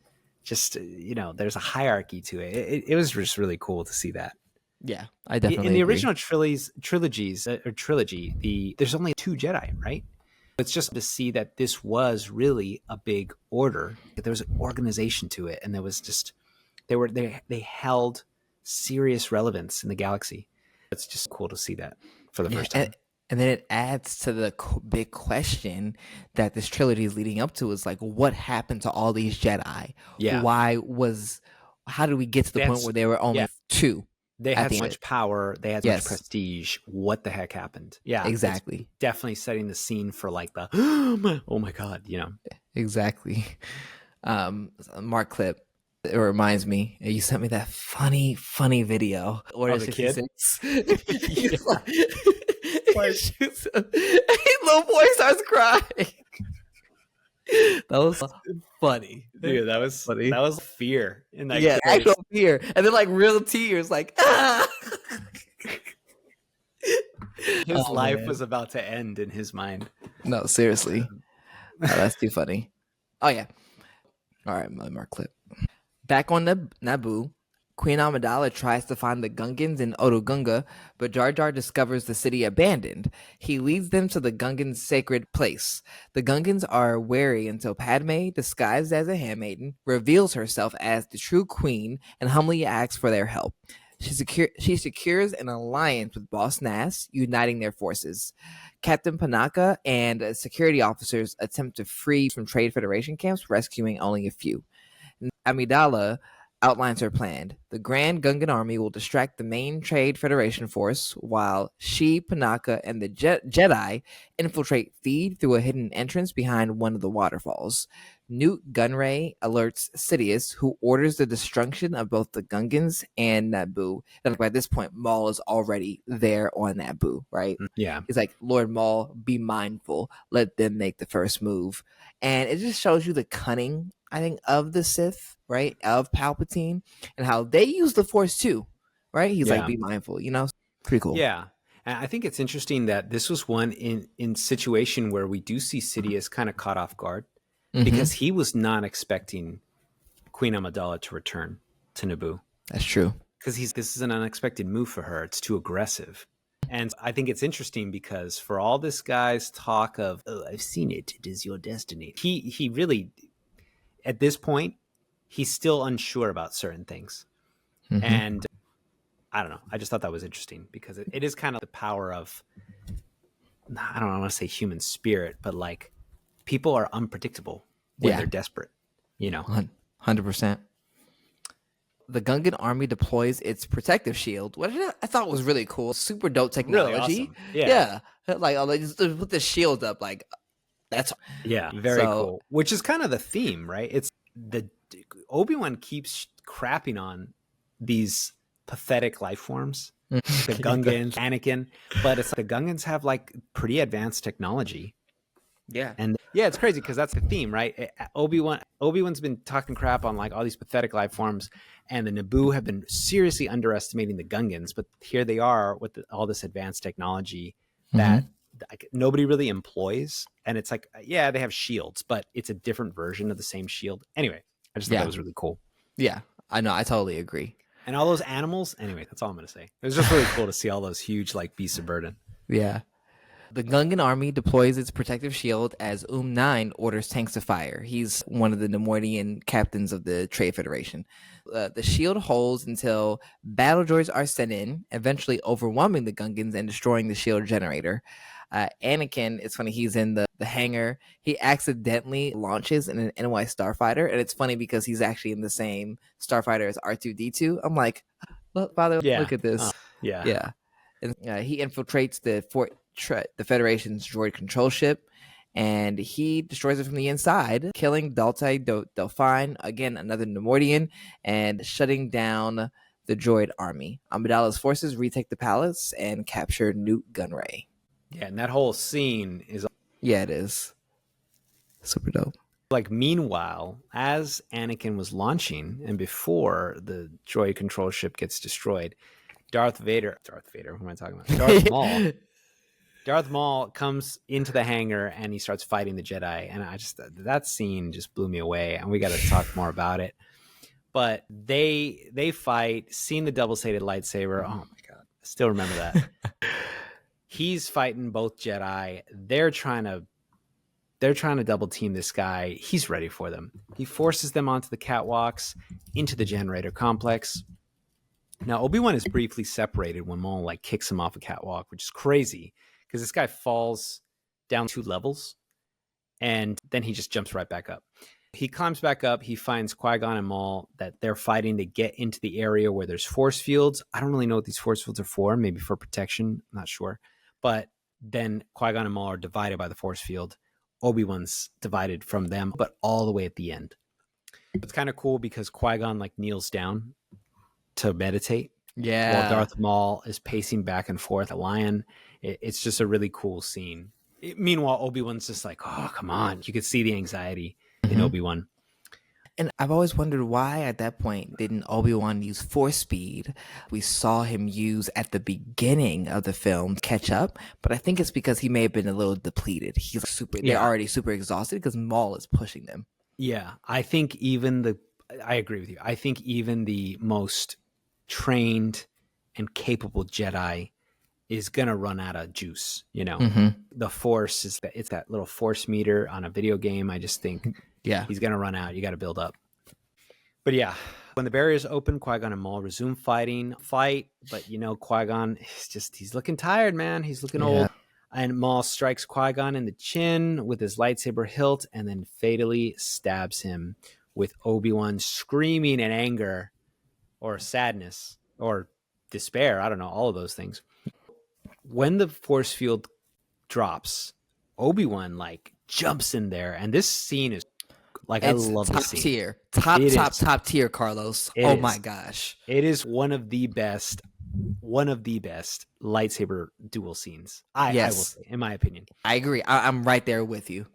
B: just there's a hierarchy to it. It was just really cool to see that.
A: Yeah, I definitely
B: in the
A: agree.
B: original trilogy, there's only 2 Jedi, right? It's just to see that this was really a big order. There was an organization to it, and there was just they held serious relevance in the galaxy. It's just cool to see that for the first time.
A: And then it adds to the big question that this trilogy is leading up to, is like, what happened to all these Jedi?
B: Yeah.
A: How did we get to the point where there were only 2?
B: They had so much power. They had so much prestige. What the heck happened? Yeah,
A: exactly.
B: Definitely setting the scene for like the, oh my God,
A: Exactly. Mark clip. It reminds me, you sent me that funny video. Order 66. He's like, little boy starts crying. That was funny,
B: dude. That was funny. That was fear in that.
A: Yeah, actual fear, and then like real tears, like ah.
B: His life was about to end in his mind.
A: No, seriously. That's too funny. Oh yeah. All right, Mark clip. Back on Naboo, Queen Amidala tries to find the Gungans in Otoh, but Jar Jar discovers the city abandoned. He leads them to the Gungans' sacred place. The Gungans are wary until Padme, disguised as a handmaiden, reveals herself as the true queen and humbly asks for their help. She secures an alliance with Boss Nass, uniting their forces. Captain Panaka and security officers attempt to free from Trade Federation camps, rescuing only a few. Amidala outlines her plan. The Grand Gungan army will distract the main Trade Federation force, while she, Panaka, and the Jedi infiltrate Theed through a hidden entrance behind one of the waterfalls. Newt Gunray alerts Sidious, who orders the destruction of both the Gungans and Naboo. And by this point, Maul is already there on Naboo, right?
B: Yeah.
A: He's like, Lord Maul, be mindful. Let them make the first move. And it just shows you the cunning, I think, of the Sith, right? Of Palpatine, and how they use the Force too, right? He's like, be mindful, pretty cool.
B: Yeah. And I think it's interesting that this was one in situation where we do see Sidious kind of caught off guard, because he was not expecting Queen Amidala to return to Naboo.
A: That's true.
B: Because this is an unexpected move for her. It's too aggressive. And I think it's interesting because for all this guy's talk of, oh, I've seen it, it is your destiny. He really, at this point, he's still unsure about certain things. And I don't know. I just thought that was interesting because it is kind of the power of, I don't want to say human spirit, but like people are unpredictable when they're desperate, you know?
A: 100%. The Gungan army deploys its protective shield, which I thought was really cool. Super dope technology.
B: Really awesome.
A: Yeah. Like, oh, they just put the shield up. Like, that's
B: very cool. Which is kind of the theme, right? It's the Obi-Wan keeps crapping on these pathetic life forms, the Gungans, Anakin, but it's like the Gungans have like pretty advanced technology.
A: Yeah.
B: And yeah, it's crazy because that's the theme, right? Obi-Wan's been talking crap on like all these pathetic life forms, and the Naboo have been seriously underestimating the Gungans, but here they are with all this advanced technology that like, nobody really employs. And it's like, yeah, they have shields, but it's a different version of the same shield. Anyway, I just thought that was really cool.
A: Yeah, I know. I totally agree.
B: And all those animals, anyway, that's all I'm going to say. It was just really cool to see all those huge like beasts of burden.
A: Yeah. The Gungan army deploys its protective shield as 9 orders tanks to fire. He's one of the Nemoidian captains of the Trade Federation. The shield holds until battle droids are sent in, eventually overwhelming the Gungans and destroying the shield generator. Anakin, it's funny, he's in the hangar. He accidentally launches in an NY starfighter, and it's funny because he's actually in the same starfighter as R2-D2. I'm like, look, Father, look at this. Yeah. And he infiltrates the Federation's droid control ship, and he destroys it from the inside, killing Daltai Delphine, again another Nemoidian, and shutting down the droid army. Amidala's forces retake the palace and capture Newt Gunray.
B: Yeah, and that whole scene is...
A: Yeah, it is. Super dope.
B: Like, meanwhile, as Anakin was launching, and before the droid control ship gets destroyed, Darth Vader, what am I talking about? Darth Maul comes into the hangar and he starts fighting the Jedi. And that scene just blew me away. And we got to talk more about it. But they fight, seeing the double-sided lightsaber. Oh my God. I still remember that. He's fighting both Jedi. They're trying to double team this guy. He's ready for them. He forces them onto the catwalks, into the generator complex. Now, Obi-Wan is briefly separated when Maul like kicks him off a catwalk, which is crazy because this guy falls down 2 levels and then he just jumps right back up. He climbs back up. He finds Qui-Gon and Maul that they're fighting to get into the area where there's force fields. I don't really know what these force fields are for, maybe for protection. I'm not sure. But then Qui-Gon and Maul are divided by the force field. Obi-Wan's divided from them, but all the way at the end. It's kind of cool because Qui-Gon like kneels down to meditate.
A: Yeah.
B: While Darth Maul is pacing back and forth, a lion. It's just a really cool scene. Meanwhile, Obi-Wan's just like, oh, come on. You could see the anxiety in Obi-Wan.
A: And I've always wondered why at that point didn't Obi-Wan use force speed? We saw him use at the beginning of the film catch up, but I think it's because he may have been a little depleted. They're already super exhausted because Maul is pushing them.
B: Yeah, I think I agree with you. I think even the most trained and capable Jedi is gonna run out of juice. You know, the Force it's that little Force meter on a video game. I just think he's gonna run out. You got to build up. But yeah, when the barriers open, Qui-Gon and Maul resume fight. But you know, Qui-Gon he's looking tired, man. He's looking old. And Maul strikes Qui-Gon in the chin with his lightsaber hilt, and then fatally stabs him. With Obi-Wan screaming in anger, or sadness, or despair. I don't know, all of those things. When the force field drops, Obi-Wan like jumps in there, and this scene is like, I love this scene.
A: Tier. Top tier, Carlos. My gosh.
B: It is one of the best lightsaber duel scenes. I will say, in my opinion.
A: I agree. I'm right there with you.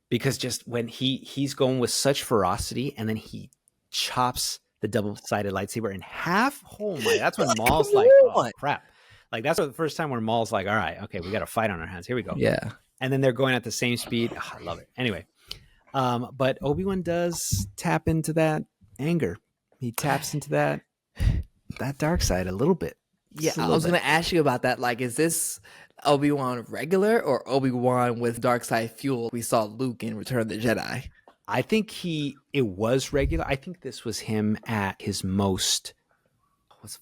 B: Because just when he's going with such ferocity, and then he chops the double-sided lightsaber in half. Oh my! That's when Maul's like, "Oh crap!" Like that's the first time where Maul's like, "All right, okay, we got a fight on our hands. Here we go."
A: Yeah. And
B: then they're going at the same speed. Oh, I love it. Anyway, but Obi-Wan does tap into that anger. He taps into that dark side a little bit.
A: Yeah, I was going to ask you about that. Like, is this Obi-Wan regular or Obi-Wan with dark side fuel? We saw Luke in Return of the Jedi.
B: I think it was regular. I think this was him at his most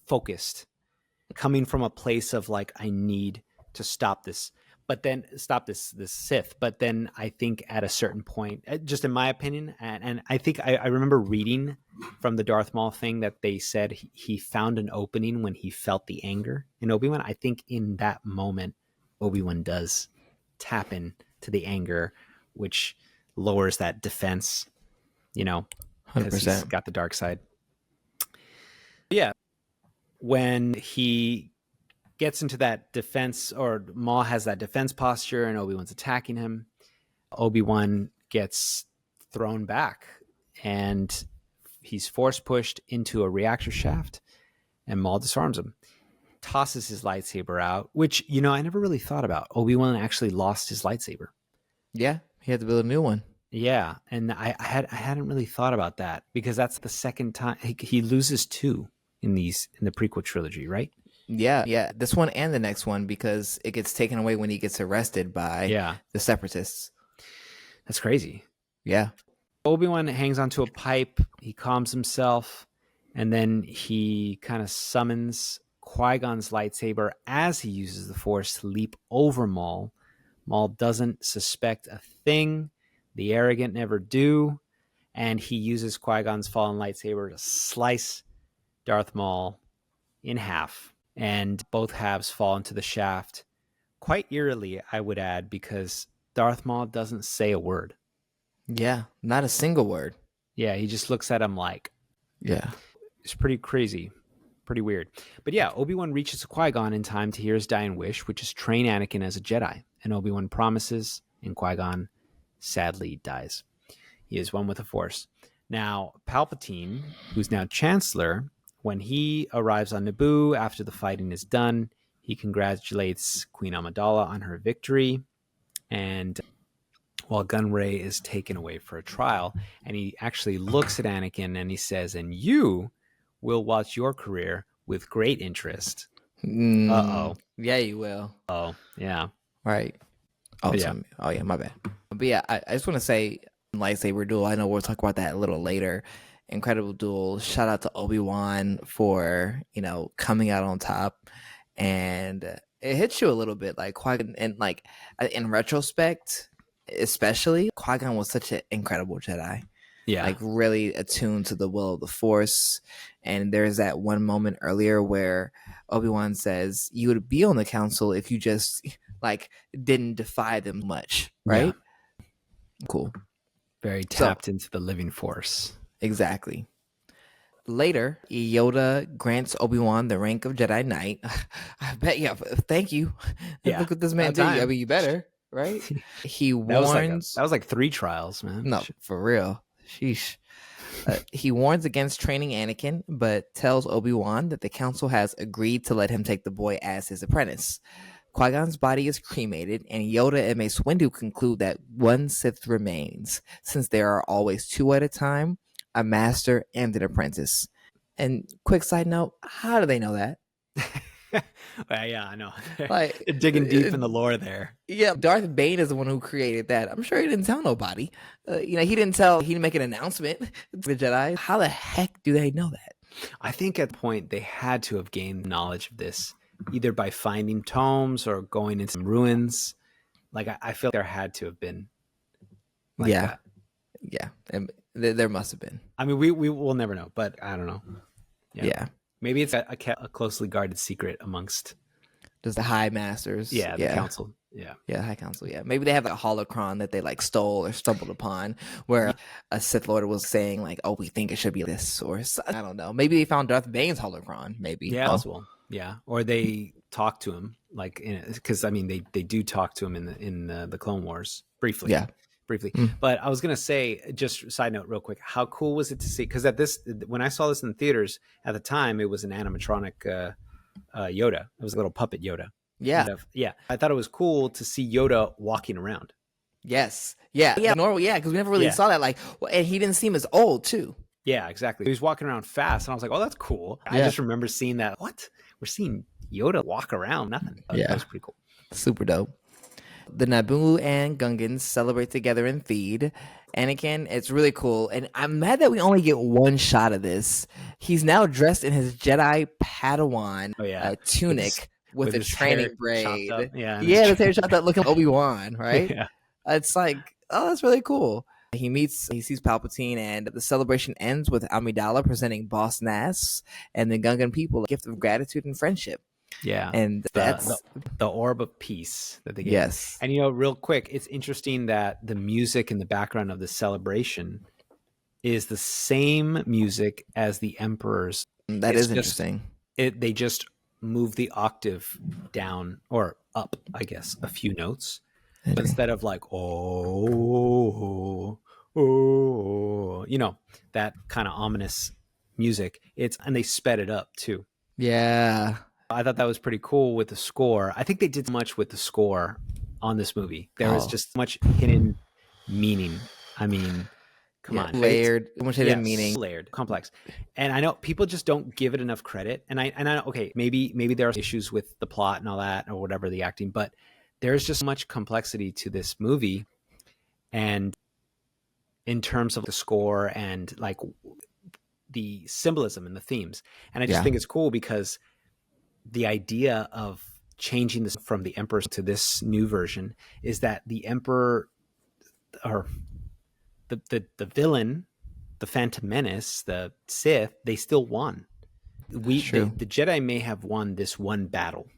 B: focused. coming from a place of like, I need to stop this, but then stop this Sith. But then I think at a certain point, just in my opinion, and I think I remember reading from the Darth Maul thing that they said he found an opening when he felt the anger in Obi-Wan. I think in that moment, Obi-Wan does tap in to the anger, which lowers that defense, because
A: 100%.
B: he's got the dark side. Yeah. When he gets into that defense, or Maul has that defense posture and Obi-Wan's attacking him, Obi-Wan gets thrown back and he's force pushed into a reactor shaft, and Maul disarms him, tosses his lightsaber out, which, I never really thought about. Obi-Wan actually lost his lightsaber.
A: Yeah, he had to build a new one.
B: Yeah, and I hadn't really thought about that, because that's the second time he loses two in the prequel trilogy, right?
A: Yeah, this one and the next one, because it gets taken away when he gets arrested by the Separatists.
B: That's crazy.
A: Yeah.
B: Obi-Wan hangs onto a pipe, he calms himself, and then he kind of summons Qui-Gon's lightsaber as he uses the Force to leap over Maul. Maul doesn't suspect a thing. The arrogant never do. And he uses Qui-Gon's fallen lightsaber to slice Darth Maul in half. And both halves fall into the shaft. Quite eerily, I would add, because Darth Maul doesn't say a word.
A: Yeah, not a single word.
B: Yeah, he just looks at him like...
A: Yeah.
B: It's pretty crazy. Pretty weird. But yeah, Obi-Wan reaches Qui-Gon in time to hear his dying wish, which is train Anakin as a Jedi. And Obi-Wan promises, and Qui-Gon sadly dies. He is one with the Force. Now, Palpatine, who's now Chancellor, when he arrives on Naboo after the fighting is done, he congratulates Queen Amidala on her victory. And while Gunray is taken away for a trial, and he actually looks at Anakin and he says, "And you will watch your career with great interest." Uh-oh.
A: Yeah, you will.
B: Oh, yeah.
A: Right. Oh,
B: yeah.
A: Oh, yeah, my bad. But yeah, I just want to say, lightsaber duel, I know we'll talk about that a little later. Incredible duel. Shout out to Obi-Wan for, coming out on top. And it hits you a little bit, like Qui-Gon, and like in retrospect, especially, Qui-Gon was such an incredible Jedi.
B: Yeah.
A: Like really attuned to the will of the Force. And there's that one moment earlier where Obi-Wan says, you would be on the council if you just didn't defy them much, right? Yeah. Cool.
B: Very tapped into the living Force.
A: Exactly. Later, Yoda grants Obi-Wan the rank of Jedi Knight. I bet, thank you.
B: Yeah.
A: Look what this man did. I mean, you better, right? He warns.
B: That was like 3 trials, man.
A: No, for real. Sheesh. He warns against training Anakin, but tells Obi-Wan that the council has agreed to let him take the boy as his apprentice. Qui-Gon's body is cremated, and Yoda and Mace Windu conclude that one Sith remains, since there are always 2 at a time, a master and an apprentice. And quick side note, how do they know that?
B: Yeah, I know.
A: Like
B: digging deep in the lore there.
A: Yeah, Darth Bane is the one who created that. I'm sure he didn't tell nobody. He didn't make an announcement to the Jedi. How the heck do they know that?
B: I think at the point they had to have gained knowledge of this, either by finding tomes or going into some ruins. Like I feel there had to have been.
A: That. Yeah, and there must have been.
B: I mean, we will never know, but I don't know.
A: Yeah.
B: Maybe it's a closely guarded secret amongst
A: just the High Masters.
B: Yeah, the Council. Yeah,
A: the High Council. Yeah, maybe they have a holocron that they stole or stumbled upon, where a Sith Lord was saying "Oh, we think it should be this," or I don't know. Maybe they found Darth Bane's holocron. Maybe.
B: Yeah, possible. Yeah, or they talked to him, because I mean they do talk to him in the Clone Wars briefly. Yeah. Briefly. But I was going to say, just side note real quick, how cool was it to see? Because when I saw this in the theaters at the time, it was an animatronic Yoda. It was a little puppet Yoda.
A: Yeah.
B: Yeah. I thought it was cool to see Yoda walking around.
A: Yes. Yeah. Normal. Yeah. Because we never really saw that. And he didn't seem as old too.
B: Yeah, exactly. He was walking around fast and I was like, oh, that's cool. I just remember seeing that. What? We're seeing Yoda walk around. Nothing. That was pretty cool.
A: Super dope. The Naboo and Gungans celebrate together and feed. Anakin, it's really cool. And I'm mad that we only get one shot of this. He's now dressed in his Jedi Padawan tunic with a
B: his hair
A: training
B: chopped up.
A: braid.
B: Yeah,
A: Yeah, the hair chopped up looking like Obi-Wan, right?
B: yeah.
A: It's like, oh, that's really cool. He sees Palpatine, and the celebration ends with Amidala presenting Boss Nass and the Gungan people a gift of gratitude and friendship.
B: Yeah,
A: And that's
B: the orb of peace that they gave.
A: yes.
B: And real quick, it's interesting that the music in the background of the celebration is the same music as the Emperor's.
A: That is interesting.
B: They just move the octave down or up, I guess, a few notes. But instead of like oh, that kind of ominous music, and they sped it up too.
A: Yeah.
B: I thought that was pretty cool with the score. I think they did much with the score on this movie. There was just much hidden meaning. I mean, come on,
A: layered, much hidden meaning,
B: layered, complex. And I know people just don't give it enough credit. And I know, okay, maybe there are issues with the plot and all that, or whatever, the acting, but there's just much complexity to this movie. And in terms of the score and like the symbolism and the themes, and I just think it's cool because the idea of changing this from the Emperor to this new version is that the Emperor, or the villain, the Phantom Menace, the Sith, they still won. The Jedi may have won this one battle,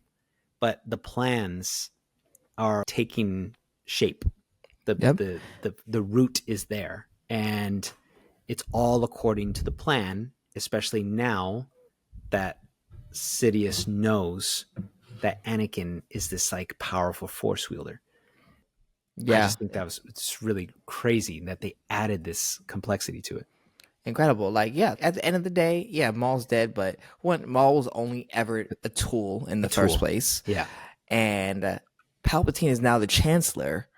B: but the plans are taking shape. The route is there, and it's all according to the plan, especially now that Sidious knows that Anakin is this like powerful force wielder. I just think it's really crazy that they added this complexity to it.
A: Incredible. Like, at the end of the day, Maul's dead, but Maul was only ever a tool in the first place.
B: Yeah.
A: And Palpatine is now the Chancellor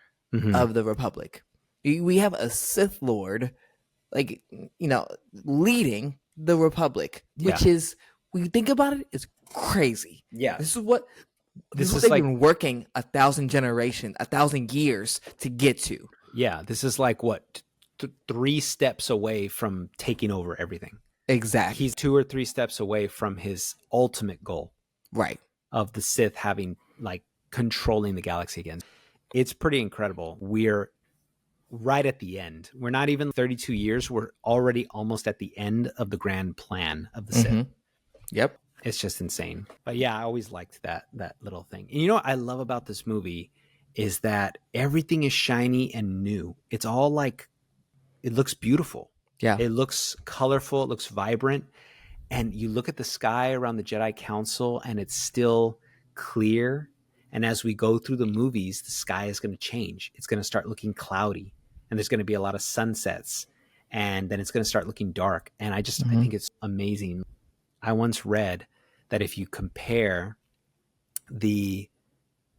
A: of the Republic. We have a Sith Lord, like, leading the Republic, which is, when you think about it, is crazy.
B: Yeah.
A: This is what they've been working 1,000 generations, 1,000 years to get to.
B: Yeah. This is like what, 3 steps away from taking over everything.
A: Exactly.
B: He's 2 or 3 steps away from his ultimate goal.
A: Right.
B: Of the Sith having, like, controlling the galaxy again. It's pretty incredible. We're right at the end. We're not even 32 years. We're already almost at the end of the grand plan of the Sith.
A: Yep.
B: It's just insane. But yeah, I always liked that little thing. And what I love about this movie is that everything is shiny and new. It's all like, it looks beautiful. Yeah. It looks colorful. It looks vibrant. And you look at the sky around the Jedi Council and it's still clear. And as we go through the movies, the sky is going to change. It's going to start looking cloudy and there's going to be a lot of sunsets and then it's going to start looking dark. And I think it's amazing. I once read that if you compare the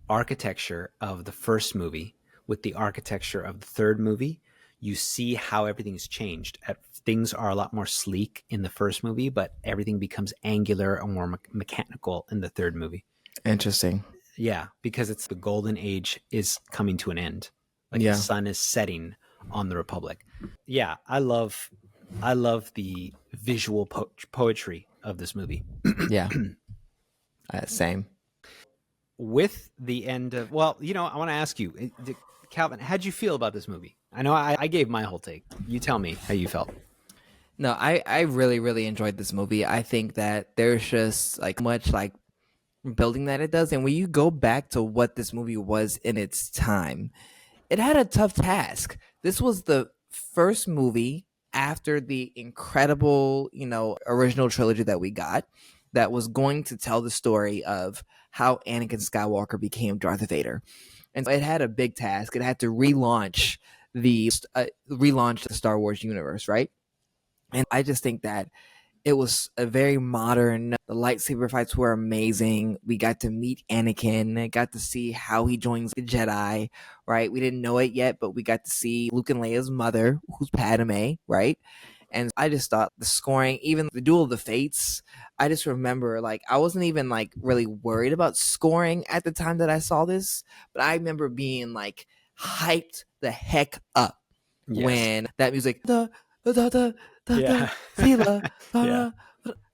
B: architecture of the first movie with the architecture of the third movie, you see how everything's changed. Things are a lot more sleek in the first movie, but everything becomes angular and more mechanical in the third movie.
A: Interesting.
B: Yeah, because it's the golden age is coming to an end. Like the sun is setting on the Republic. Yeah, I love the visual poetry of this movie.
A: Yeah. Same.
B: With the end of, I want to ask you, Calvin, how'd you feel about this movie? I know I gave my whole take. You tell me how you felt.
A: No, I really, really enjoyed this movie. I think that there's just like much like building that it does. And when you go back to what this movie was in its time, it had a tough task. This was the first movie after the incredible, original trilogy that we got that was going to tell the story of how Anakin Skywalker became Darth Vader. And so it had a big task. It had to relaunch the Star Wars universe, right? And I just think that it was a very modern, the lightsaber fights were amazing. We got to meet Anakin, got to see how he joins the Jedi, right? We didn't know it yet, but we got to see Luke and Leia's mother, who's Padme, right? And I just thought the scoring, even the Duel of the Fates, I just remember like I wasn't even like really worried about scoring at the time that I saw this, but I remember being like hyped the heck up when that music
B: Yeah.
A: Sila,
B: Yeah.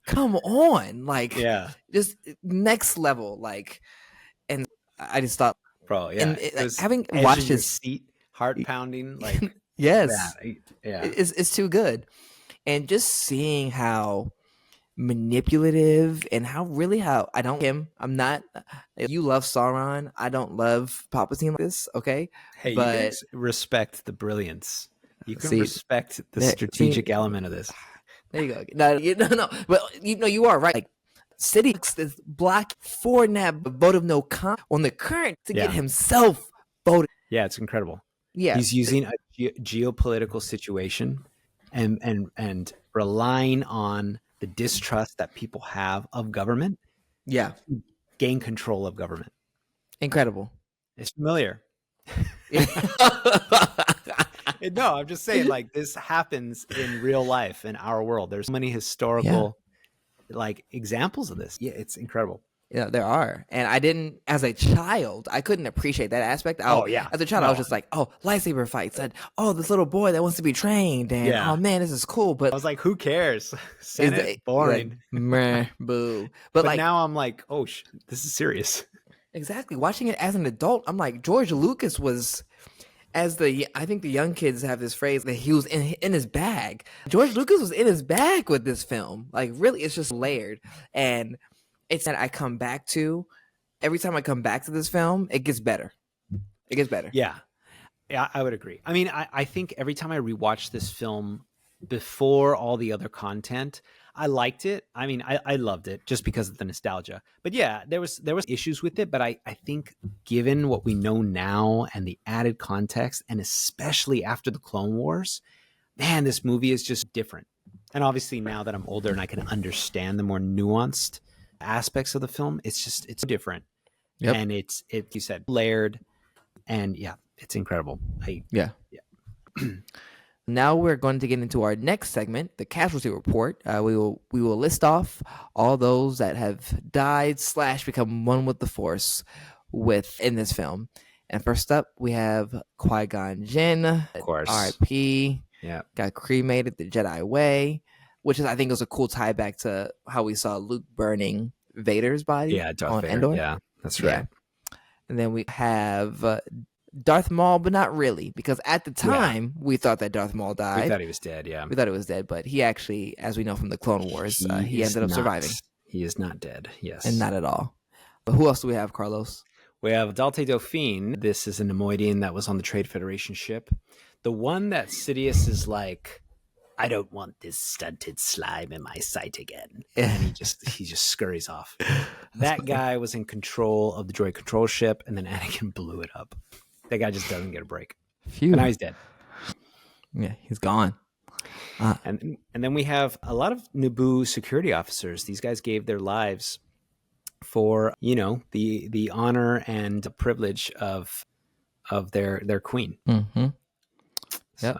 A: come on, like
B: Yeah.
A: just next level, like, and I just thought,
B: Bro, yeah.
A: and
B: It
A: like,
B: was
A: having
B: edge
A: watched
B: of your
A: this,
B: seat, heart pounding, like
A: yes,
B: that. Yeah.
A: it's too good, and just seeing how manipulative and how I don't him. I'm not. You love Sauron. I don't love Palpatine like this. Okay,
B: Hey, you
A: but
B: guys respect the brilliance. You can
A: see,
B: respect the strategic element of this.
A: there you go. No. But you are right. Like, Sidious is block for Nab vote of no con on the current to get himself voted.
B: Yeah, it's incredible.
A: Yeah,
B: he's using a geopolitical situation and relying on the distrust that people have of government.
A: Yeah,
B: to gain control of government.
A: Incredible.
B: It's familiar. No, I'm just saying, like, this happens in real life in our world. There's so many historical like examples of this. Yeah, it's incredible.
A: Yeah, there are. And I didn't, as a child, I couldn't appreciate that aspect. As a child, I was just like, oh, lightsaber fights. And, oh, this little boy that wants to be trained. And, oh, man, this is cool. But
B: I was like, who cares? Senate, boring.
A: Like, meh, boo.
B: But like, now I'm like, oh, this is serious.
A: Exactly. Watching it as an adult, I'm like, George Lucas was, I think the young kids have this phrase that he was in his bag. George Lucas was in his bag with this film. Like, really, it's just layered. And it's that I come back to. Every time I come back to this film, it gets better. It gets better.
B: Yeah, I would agree. I mean, I think every time I rewatch this film before all the other content, I liked it. I mean, I loved it just because of the nostalgia. But yeah, there was issues with it. But I think given what we know now and the added context, and especially after the Clone Wars, man, this movie is just different. And obviously now that I'm older and I can understand the more nuanced aspects of the film, it's different. And it's you said layered, and it's incredible.
A: Now we're going to get into our next segment, the casualty report. We will list off all those that have died / become one with the Force in this film. And first up, we have Qui-Gon Jinn,
B: of course,
A: R.I.P. Got cremated the Jedi way, which I think was a cool tie back to how we saw Luke burning Vader's body on Endor.
B: Yeah, that's right.
A: And then we have Darth Maul, but not really, because at the time we thought that Darth Maul died.
B: We thought he was dead. Yeah,
A: we thought he was dead, but he actually, as we know from the Clone Wars, he ended up surviving.
B: He is not dead. Yes,
A: and not at all. But who else do we have, Carlos?
B: We have Dalte Dauphine. This is a Nemoidian that was on the Trade Federation ship. The one that Sidious is like, I don't want this stunted slime in my sight again. And he just scurries off. That guy was in control of the droid control ship, and then Anakin blew it up. That guy just doesn't get a break. And now he's dead.
A: Yeah, he's gone.
B: And then we have a lot of Naboo security officers. These guys gave their lives for, the honor and privilege of their queen.
A: Mm-hmm.
B: So,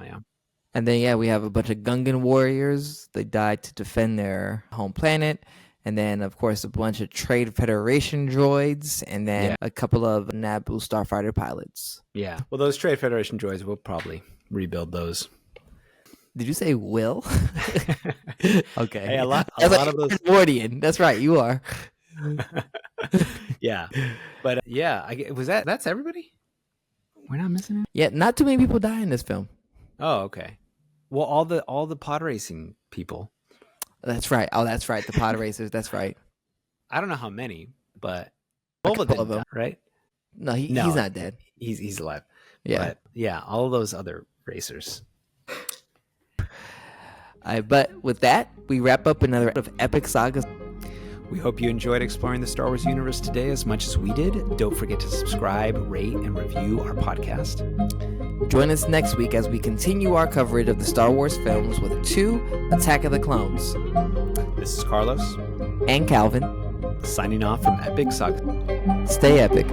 A: And then, we have a bunch of Gungan warriors. They died to defend their home planet. And then, of course, a bunch of Trade Federation droids. And then a couple of Naboo starfighter pilots.
B: Yeah. Well, those Trade Federation droids, we'll probably rebuild those.
A: Did you say will? Okay.
B: Hey, a lot of those.
A: Mordian. That's right. You are.
B: Yeah. But that's everybody? We're not missing it?
A: Yeah. Not too many people die in this film.
B: Oh, okay. Well, all the pod racing people.
A: That's right. Oh, that's right. The pod racers. That's right.
B: I don't know how many, but all of them, right?
A: No, he's not dead.
B: He's alive.
A: Yeah.
B: But all of those other racers.
A: But with that, we wrap up another of Epic Saga.
B: We hope you enjoyed exploring the Star Wars universe today as much as we did. Don't forget to subscribe, rate, and review our podcast.
A: Join us next week as we continue our coverage of the Star Wars films with 2 Attack of the Clones.
B: This is Carlos.
A: And Calvin.
B: Signing off from Epic Saga.
A: Stay epic.